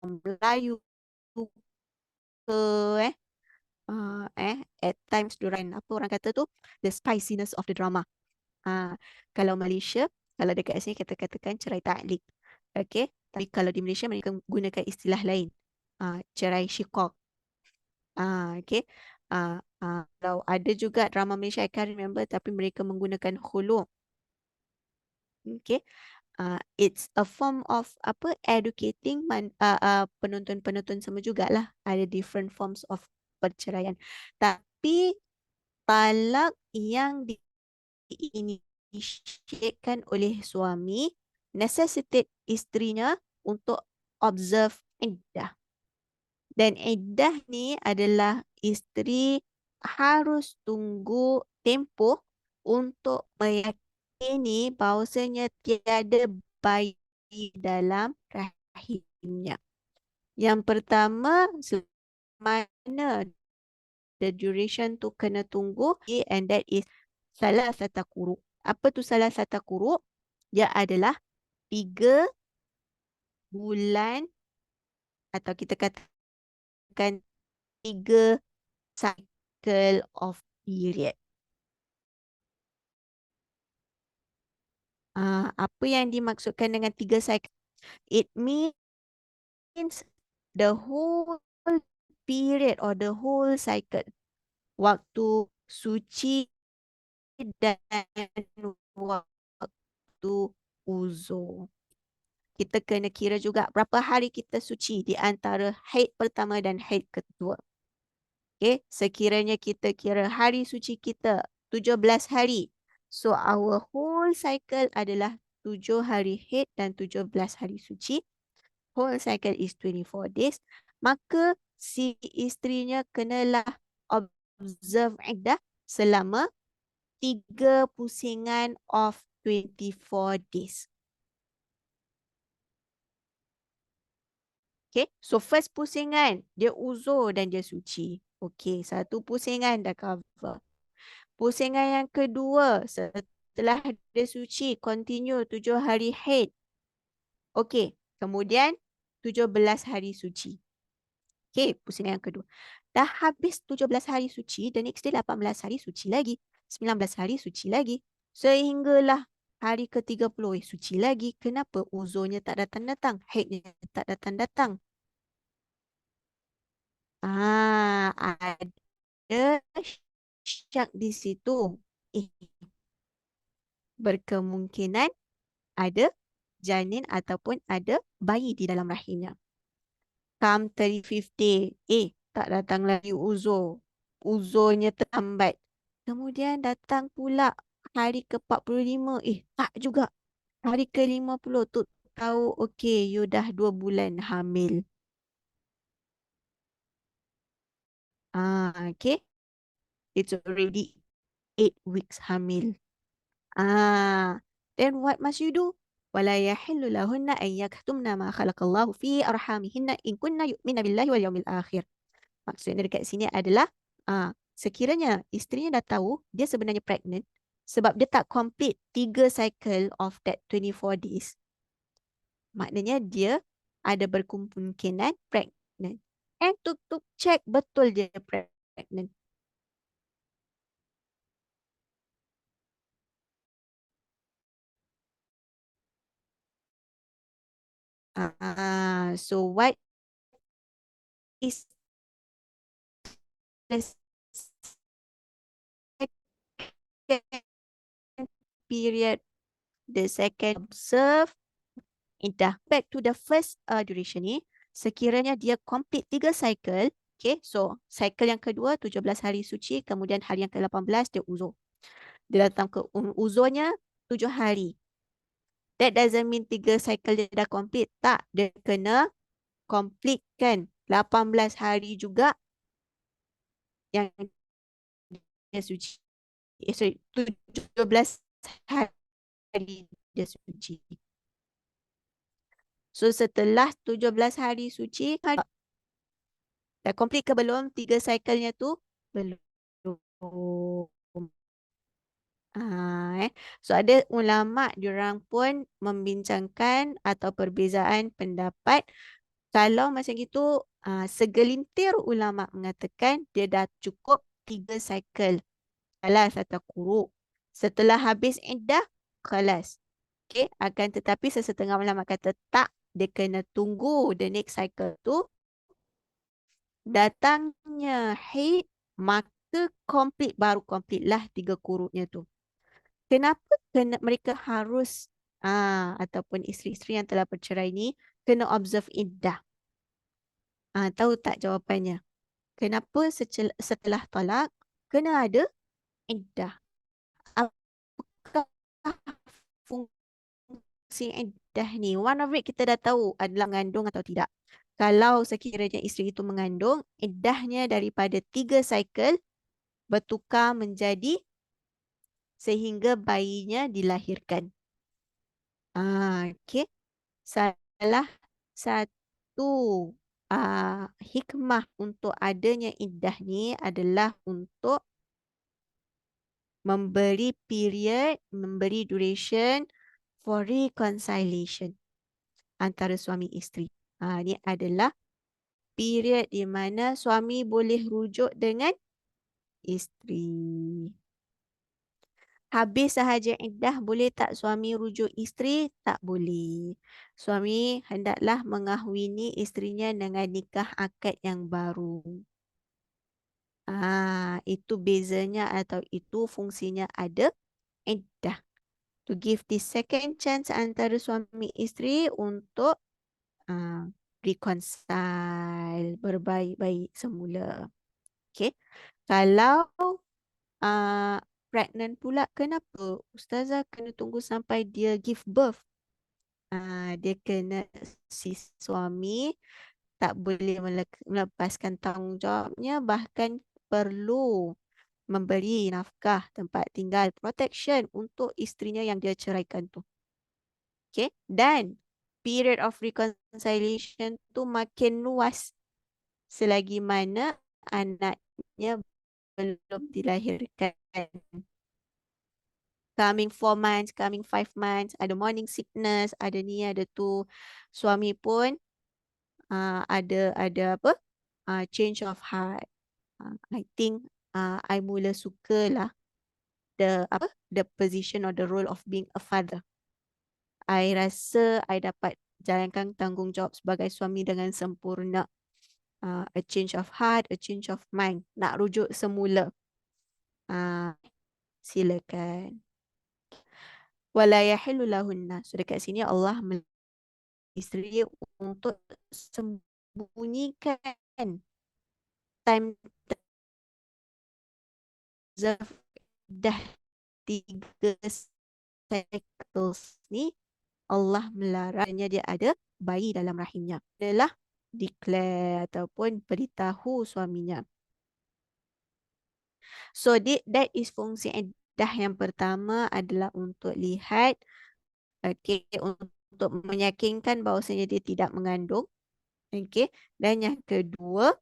Melayu ke at times diorang apa orang kata tu the spiciness of the drama. Kalau Malaysia, kalau dekat sini kita katakan cerai ta'liq. Okay, tapi kalau di Malaysia mereka gunakan istilah lain. Cerai syikok. Okay. Kalau ada juga drama Malaysia I can't remember tapi mereka menggunakan khulu. Okay. It's a form of apa educating penonton-penonton semua jugalah. Ada different forms of perceraian. Tapi talak yang diinisiatkan oleh suami necessitate isterinya untuk observe iddah. Dan iddah ni adalah isteri harus tunggu tempoh untuk meyakini bahawasanya tiada bayi dalam rahimnya. Yang pertama, mana the duration tu kena tunggu, okay, and that is salasata quru. Apa tu salasata quru? Dia adalah 3 bulan atau kita katakan 3 cycle of period. Apa yang dimaksudkan dengan 3 cycle? It means the whole period or the whole cycle. Waktu suci dan waktu uzur. Kita kena kira juga berapa hari kita suci di antara haid pertama dan haid kedua. Okay, sekiranya kita kira hari suci kita 17 hari. So our whole cycle adalah 7 hari haid dan 17 hari suci. Whole cycle is 24 days. Maka si isterinya kenalah observe iddah selama 3 pusingan of 24 days. Okay, so first pusingan dia uzur dan dia suci. Okay, satu pusingan dah cover. Pusingan yang kedua setelah dia suci continue 7 hari haid. Okay, kemudian 17 hari suci. Okay, pusingan yang kedua. Dah habis 17 hari suci, the next day 18 hari suci lagi. 19 hari suci lagi. Sehinggalah hari ke-30 suci lagi. Kenapa uzurnya tak datang-datang? Haidnya tak datang-datang. Ada syak di situ. Berkemungkinan ada janin ataupun ada bayi di dalam rahimnya. Come 35th day, tak datang lagi uzur. Uzurnya terlambat. Kemudian datang pula hari ke-45, tak juga. Hari ke-50 tu tahu, okay, you dah 2 bulan hamil. Okay. It's already 8 weeks hamil. Then what must you do? ولا يحل لهن أن يكتمن ما خلق الله في أرحامهن إن كن يؤمن بالله واليوم الآخر. Maksudnya dekat sini adalah sekiranya isterinya dah tahu dia sebenarnya pregnant sebab dia tak complete 3 cycle of that 24 days. Maknanya dia ada berkemungkinan pregnant. And tuk check betul dia pregnant. So what is the second period? The second observe iddah. Back to the first duration ni, sekiranya dia complete 3 cycle, okay, so cycle yang kedua 17 hari suci, kemudian hari yang ke-18 dia uzur. Dia datang ke uzurnya 7 hari. That doesn't mean 3 cycle dia dah complete. Tak, dia kena complete kan 18 hari juga yang dia suci. Sorry, 17 hari dia suci. So setelah 17 hari suci, dah complete ke belum 3 cycle-nya tu? Belum. So ada ulama diorang pun membincangkan atau perbezaan pendapat. Kalau macam itu, segelintir ulama mengatakan dia dah cukup 3 cycle. Khalas atau quru. Setelah habis iddah, khalas. Okay, akan tetapi sesetengah ulama kata tak, dia kena tunggu the next cycle tu datangnya haid, maka complete, baru complete lah 3 kurutnya tu. Kenapa mereka harus ataupun isteri-isteri yang telah bercerai ni kena observe iddah? Tahu tak jawapannya? Kenapa setelah talak kena ada iddah? Apakah fungsi iddah ni? One of it kita dah tahu adalah mengandung atau tidak. Kalau sekiranya isteri itu mengandung, iddahnya daripada 3 cycle bertukar menjadi sehingga bayinya dilahirkan. Okay. Salah satu hikmah untuk adanya iddah ni adalah untuk memberi period, memberi duration for reconciliation antara suami isteri. Ini adalah period di mana suami boleh rujuk dengan isteri. Habis sahaja iddah, boleh tak suami rujuk isteri? Tak boleh. Suami hendaklah mengahwini isterinya dengan nikah akad yang baru. Itu bezanya atau itu fungsinya ada iddah. To give the second chance antara suami isteri untuk reconcile, berbaik-baik semula. Okay. Kalau uh, pregnant pula, kenapa? Ustazah kena tunggu sampai dia give birth. Dia kena, si suami tak boleh melepaskan tanggungjawabnya, bahkan perlu memberi nafkah, tempat tinggal, protection untuk isterinya yang dia ceraikan tu. Okay. Dan period of reconciliation tu makin luas selagi mana anaknya belum dilahirkan. Coming 4 months, coming 5 months, ada morning sickness, ada ni, ada tu. Suami pun ada apa? Change of heart. I think I mula sukalah the position or the role of being a father. I rasa I dapat jalankan tanggungjawab sebagai suami dengan sempurna. A change of heart, a change of mind. Nak rujuk semula. Silakan. Wala yahillu lahunna. So dekat sini Allah isteri untuk sembunyikan time reserve dah 3 cycles ni. Allah melarangnya dia ada bayi dalam rahimnya. Adalah declare ataupun beritahu suaminya. So that is fungsi iddah yang pertama adalah untuk lihat, okay, untuk meyakinkan bahawasanya dia tidak mengandung. Okay. Dan yang kedua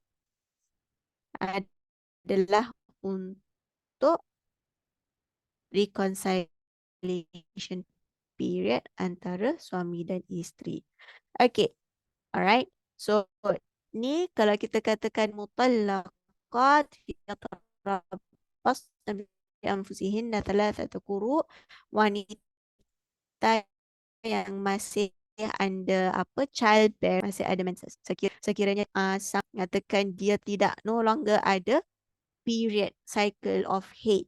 adalah untuk reconciliation period antara suami dan isteri. Okay. Alright. So, ni kalau kita katakan mutallaqat yatarabbasna bi anfusihinna thalathata quru', wanita yang masih under childbearing, masih ada menses. Sekiranya sang mengatakan dia tidak no longer ada period cycle of haid.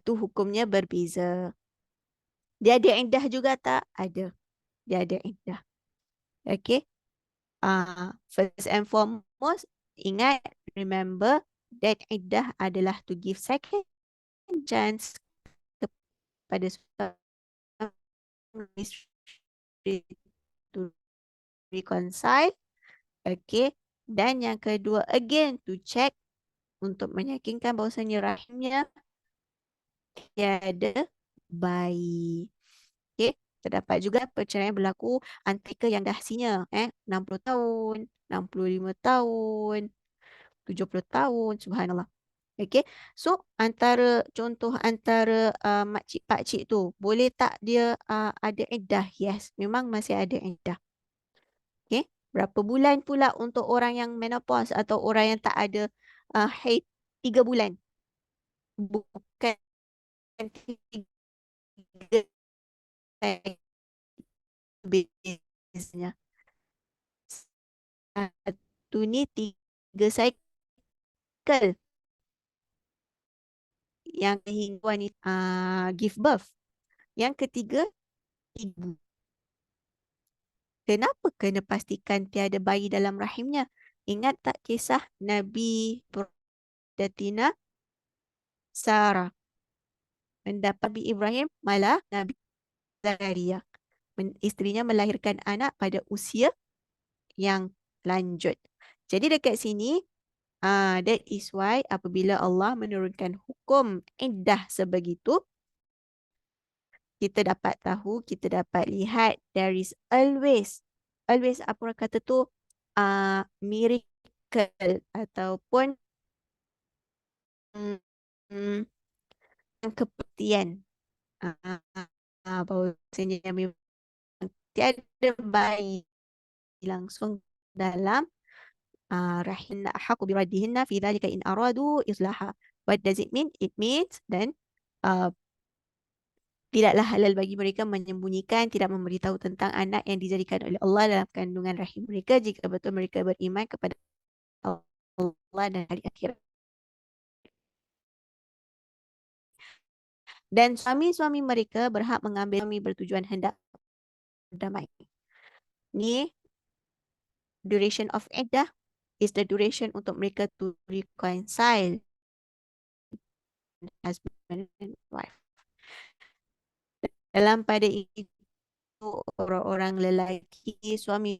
Tu hukumnya berbeza. Dia ada iddah juga tak? Ada. Dia ada iddah. Okay. First and foremost, ingat, remember that iddah adalah to give second chance kepada suami to reconcile. Okay. Dan yang kedua, again, to check untuk meyakinkan bahawasanya rahimnya tiada bayi. Okay. Terdapat juga perceraian berlaku antika yang dah senior, 60 tahun, 65 tahun, 70 tahun, subhanallah. Okay. So, contoh antara makcik pakcik tu, boleh tak dia ada iddah? Yes, memang masih ada iddah. Okay. Berapa bulan pula untuk orang yang menopause atau orang yang tak ada haid? 3 bulan. Bukan 3 biasanya. Satu ni 3 cycle yang hingga wanita give birth. Yang ketiga, ibu. Kenapa kena pastikan tiada bayi dalam rahimnya? Ingat tak kisah Nabi Datina Sarah mendapat Nabi Ibrahim, malah Nabi Zakaria. Isterinya melahirkan anak pada usia yang lanjut. Jadi dekat sini, that is why apabila Allah menurunkan hukum iddah sebegitu, kita dapat tahu, kita dapat lihat, there is always apa orang kata tu, miracle ataupun mm, mm, kepastian. Bahawasanya memang tiada bayi langsung dalam rahimna ahaqu biraddihinna fi dhalika in aradu islaha. What does it mean? It means then uh, tidaklah halal bagi mereka menyembunyikan, tidak memberitahu tentang anak yang dijadikan oleh Allah dalam kandungan rahim mereka jika betul mereka beriman kepada Allah dan hari akhirat. Dan suami-suami mereka berhak mengambil suami bertujuan hendak berdamai. Ni duration of iddah is the duration untuk mereka to reconcile husband and wife. Dalam pada itu orang-orang lelaki suami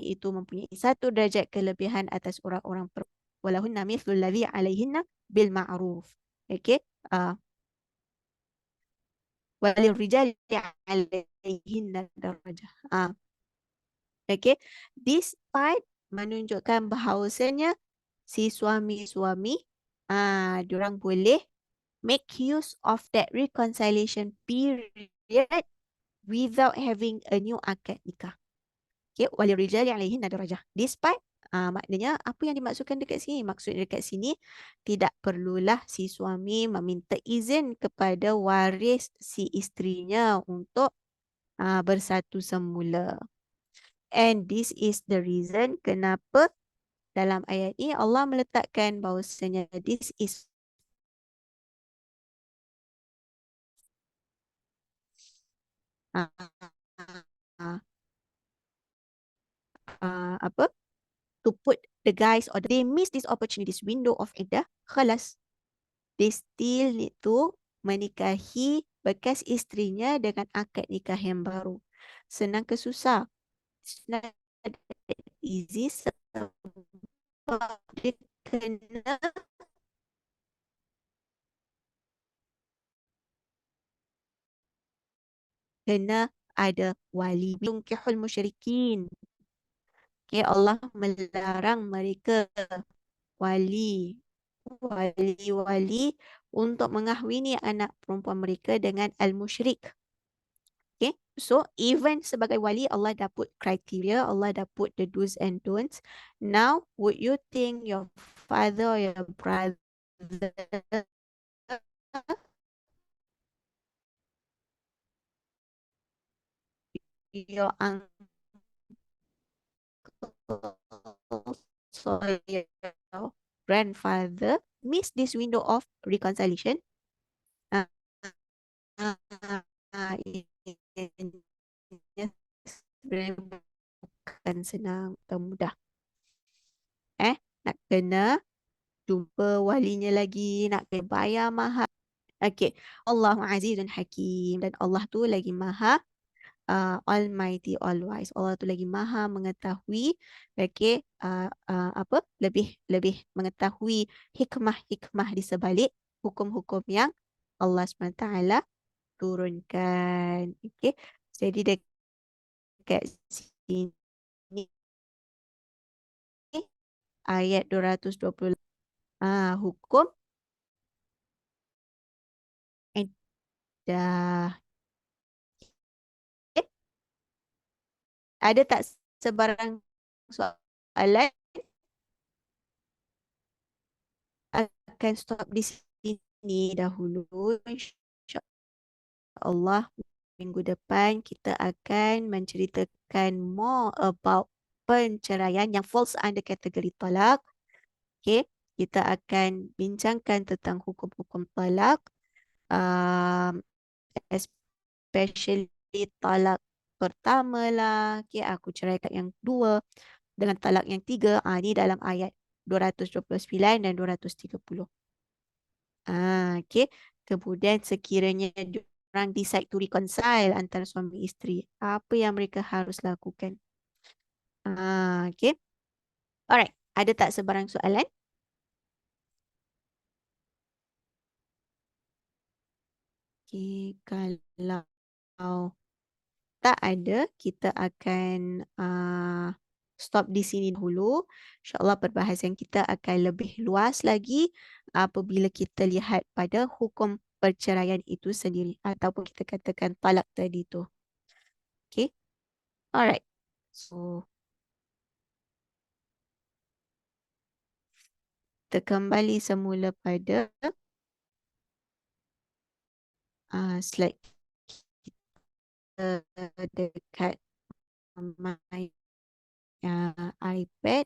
itu mempunyai satu derajat kelebihan atas orang-orang perempuan. Walahunna mithlul ladzi 'alaihinna bil ma'ruf. Okey. Walirrijali 'alaihinna darajah. Okey. This part menunjukkan bahawasanya si suami-suami diorang boleh make use of that reconciliation period without having a new akad nikah. Okay, walirijali alaihinna darajah. This part maknanya apa yang dimaksudkan dekat sini? Maksudnya dekat sini tidak perlulah si suami meminta izin kepada waris si isterinya untuk bersatu semula. And this is the reason kenapa dalam ayat ini Allah meletakkan bahawasanya this is uh, uh, apa? To put the guys or they miss this opportunity, this window of iddah, khalas. They still need to menikahi bekas isterinya dengan akad nikah yang baru. Senang ke susah? Senang easy sebab dia kena ada wali. Tunkihul musyrikin. Okay, Allah melarang mereka wali wali-wali untuk mengahwini anak perempuan mereka dengan al-musyrik. Okay, so even sebagai wali Allah dah put criteria, Allah dah put the do's and don'ts. Now, would you think your father or your brother, your uncle, so your grandfather miss this window of reconciliation? Uh, uh, ini sebenarnya bukan senang atau mudah. Nak kena jumpa walinya lagi, nak kena bayar mahal. Okey, Allahu Azizun Hakim dan Allah tu lagi maha Almighty, All Wise. Allah tu lagi maha mengetahui, okey, apa? Lebih lebih mengetahui hikmah-hikmah di sebalik hukum-hukum yang Allah SWT turunkan. Okey. Jadi dekat sini ayat 220 hukum dah. Ada tak sebarang soalan? Akan stop di sini dahulu. InsyaAllah minggu depan kita akan menceritakan more about penceraian yang falls under kategori talak. Okay. Kita akan bincangkan tentang hukum-hukum talak. Especially talak pertama lah. Okay. Aku ceraikan yang kedua dengan talak yang tiga. Ini dalam ayat 229 dan 230. Okay. Kemudian sekiranya orang decide to reconcile antara suami isteri, apa yang mereka harus lakukan? Okay. Alright. Ada tak sebarang soalan? Okay. Kalau tak ada, kita akan stop di sini dahulu. InsyaAllah perbahasan kita akan lebih luas lagi apabila kita lihat pada hukum perceraian itu sendiri ataupun kita katakan talak tadi tu. Okay. Alright. So, kita kembali semula pada slide kita dekat my iPad.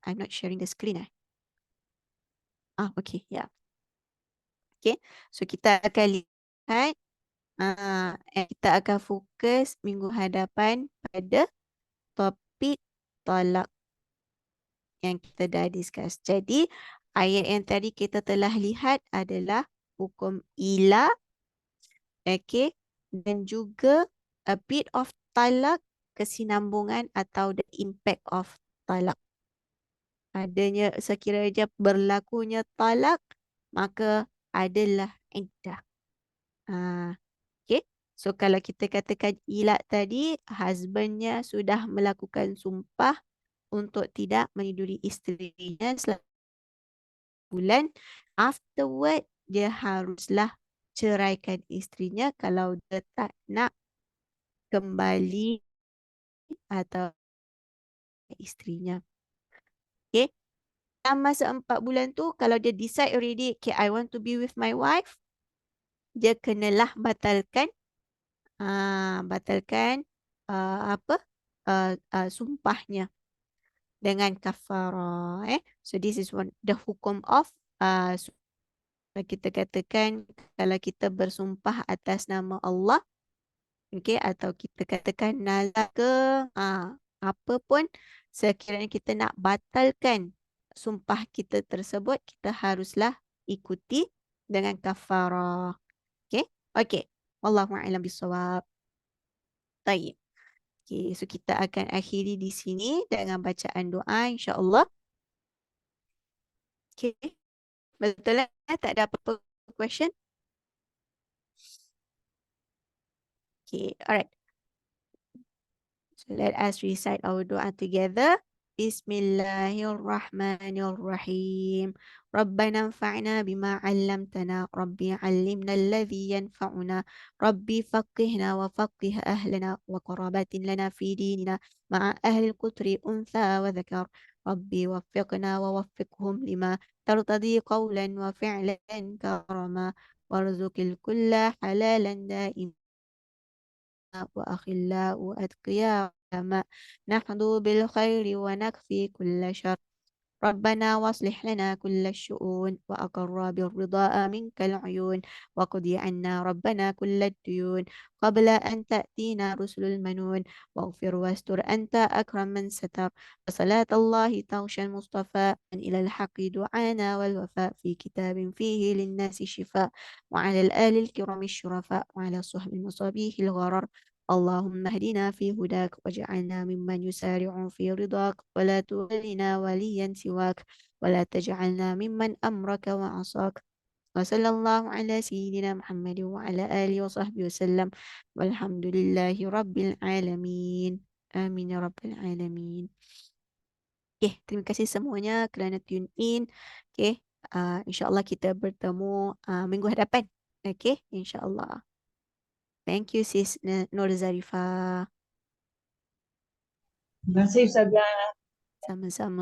I'm not sharing the screen. Okay, yeah. Okay, so kita akan lihat, kita akan fokus minggu hadapan pada topik talak yang kita dah discuss. Jadi, ayat yang tadi kita telah lihat adalah hukum ila, okay, dan juga a bit of talak, kesinambungan atau the impact of talak. Adanya sekiranya berlakunya talak, maka adalah iddah. Okay. So kalau kita katakan ilat tadi, husbandnya sudah melakukan sumpah untuk tidak meniduri isterinya selama bulan. Afterward, dia haruslah ceraikan isterinya kalau dia tak nak kembali atau isterinya. Okay. Dalam masa 4 bulan tu, kalau dia decide already, okay, I want to be with my wife, dia kenalah batalkan apa sumpahnya dengan kafarah. So this is one the hukum of kita katakan kalau kita bersumpah atas nama Allah, okay, atau kita katakan nazar ke apa pun, sekiranya kita nak batalkan sumpah kita tersebut, kita haruslah ikuti dengan kafarah. Okay, okay. Wallahu a'lam bishawab. Baik. Okay, so kita akan akhiri di sini dengan bacaan doa insya-Allah. Okay. Betul lah, tak ada apa-apa question? Okay, alright. So let us recite our dua together. Bismillahirrahmanirrahim. Rabbana anfa'na bima 'allamtana. Rabbi 'allimna alladhi yanfa'una. Rabbi faqihna wa faqih ahlana wa qarabatin lana fi dinina ma'a ahli al-qutri untha wa dhakar. Rabbi waffiqna wa waffiqhum lima tartadi qawlan wa fi'lan karama. Warzuqil kulla halalan da'iman. وأخلاء أتقياء نحظو بالخير ونكفي كل شر. ربنا واصلح لنا كل الشؤون وأقر بالرضاء منك العيون وقضي عنا ربنا كل الديون قبل أن تأتينا رسل المنون واغفر واستر أنت أكرم من ستر. وصلاة الله تغشى المصطفى من إلى الحق دعانا والوفاء في كتاب فيه للناس شفاء وعلى الآل الكرام الشرفاء وعلى صحب المصابيح الغرر. اللهم اهدنا في هداك واجعلنا ممن يسارع في رضاك ولا تولنا وليا سواك ولا تجعلنا ممن أمرك وعصاك. وصلى الله على سيدنا محمد وعلى آله وصحبه وسلم والحمد لله رب العالمين. Amin ya rabbal alamin. Okay, terima kasih semuanya kerana tune in. Okay, insyaAllah kita bertemu minggu hadapan. Okay, insyaAllah. Thank you sis Nur Zarifah. Terima kasih Ustazah. Sama-sama.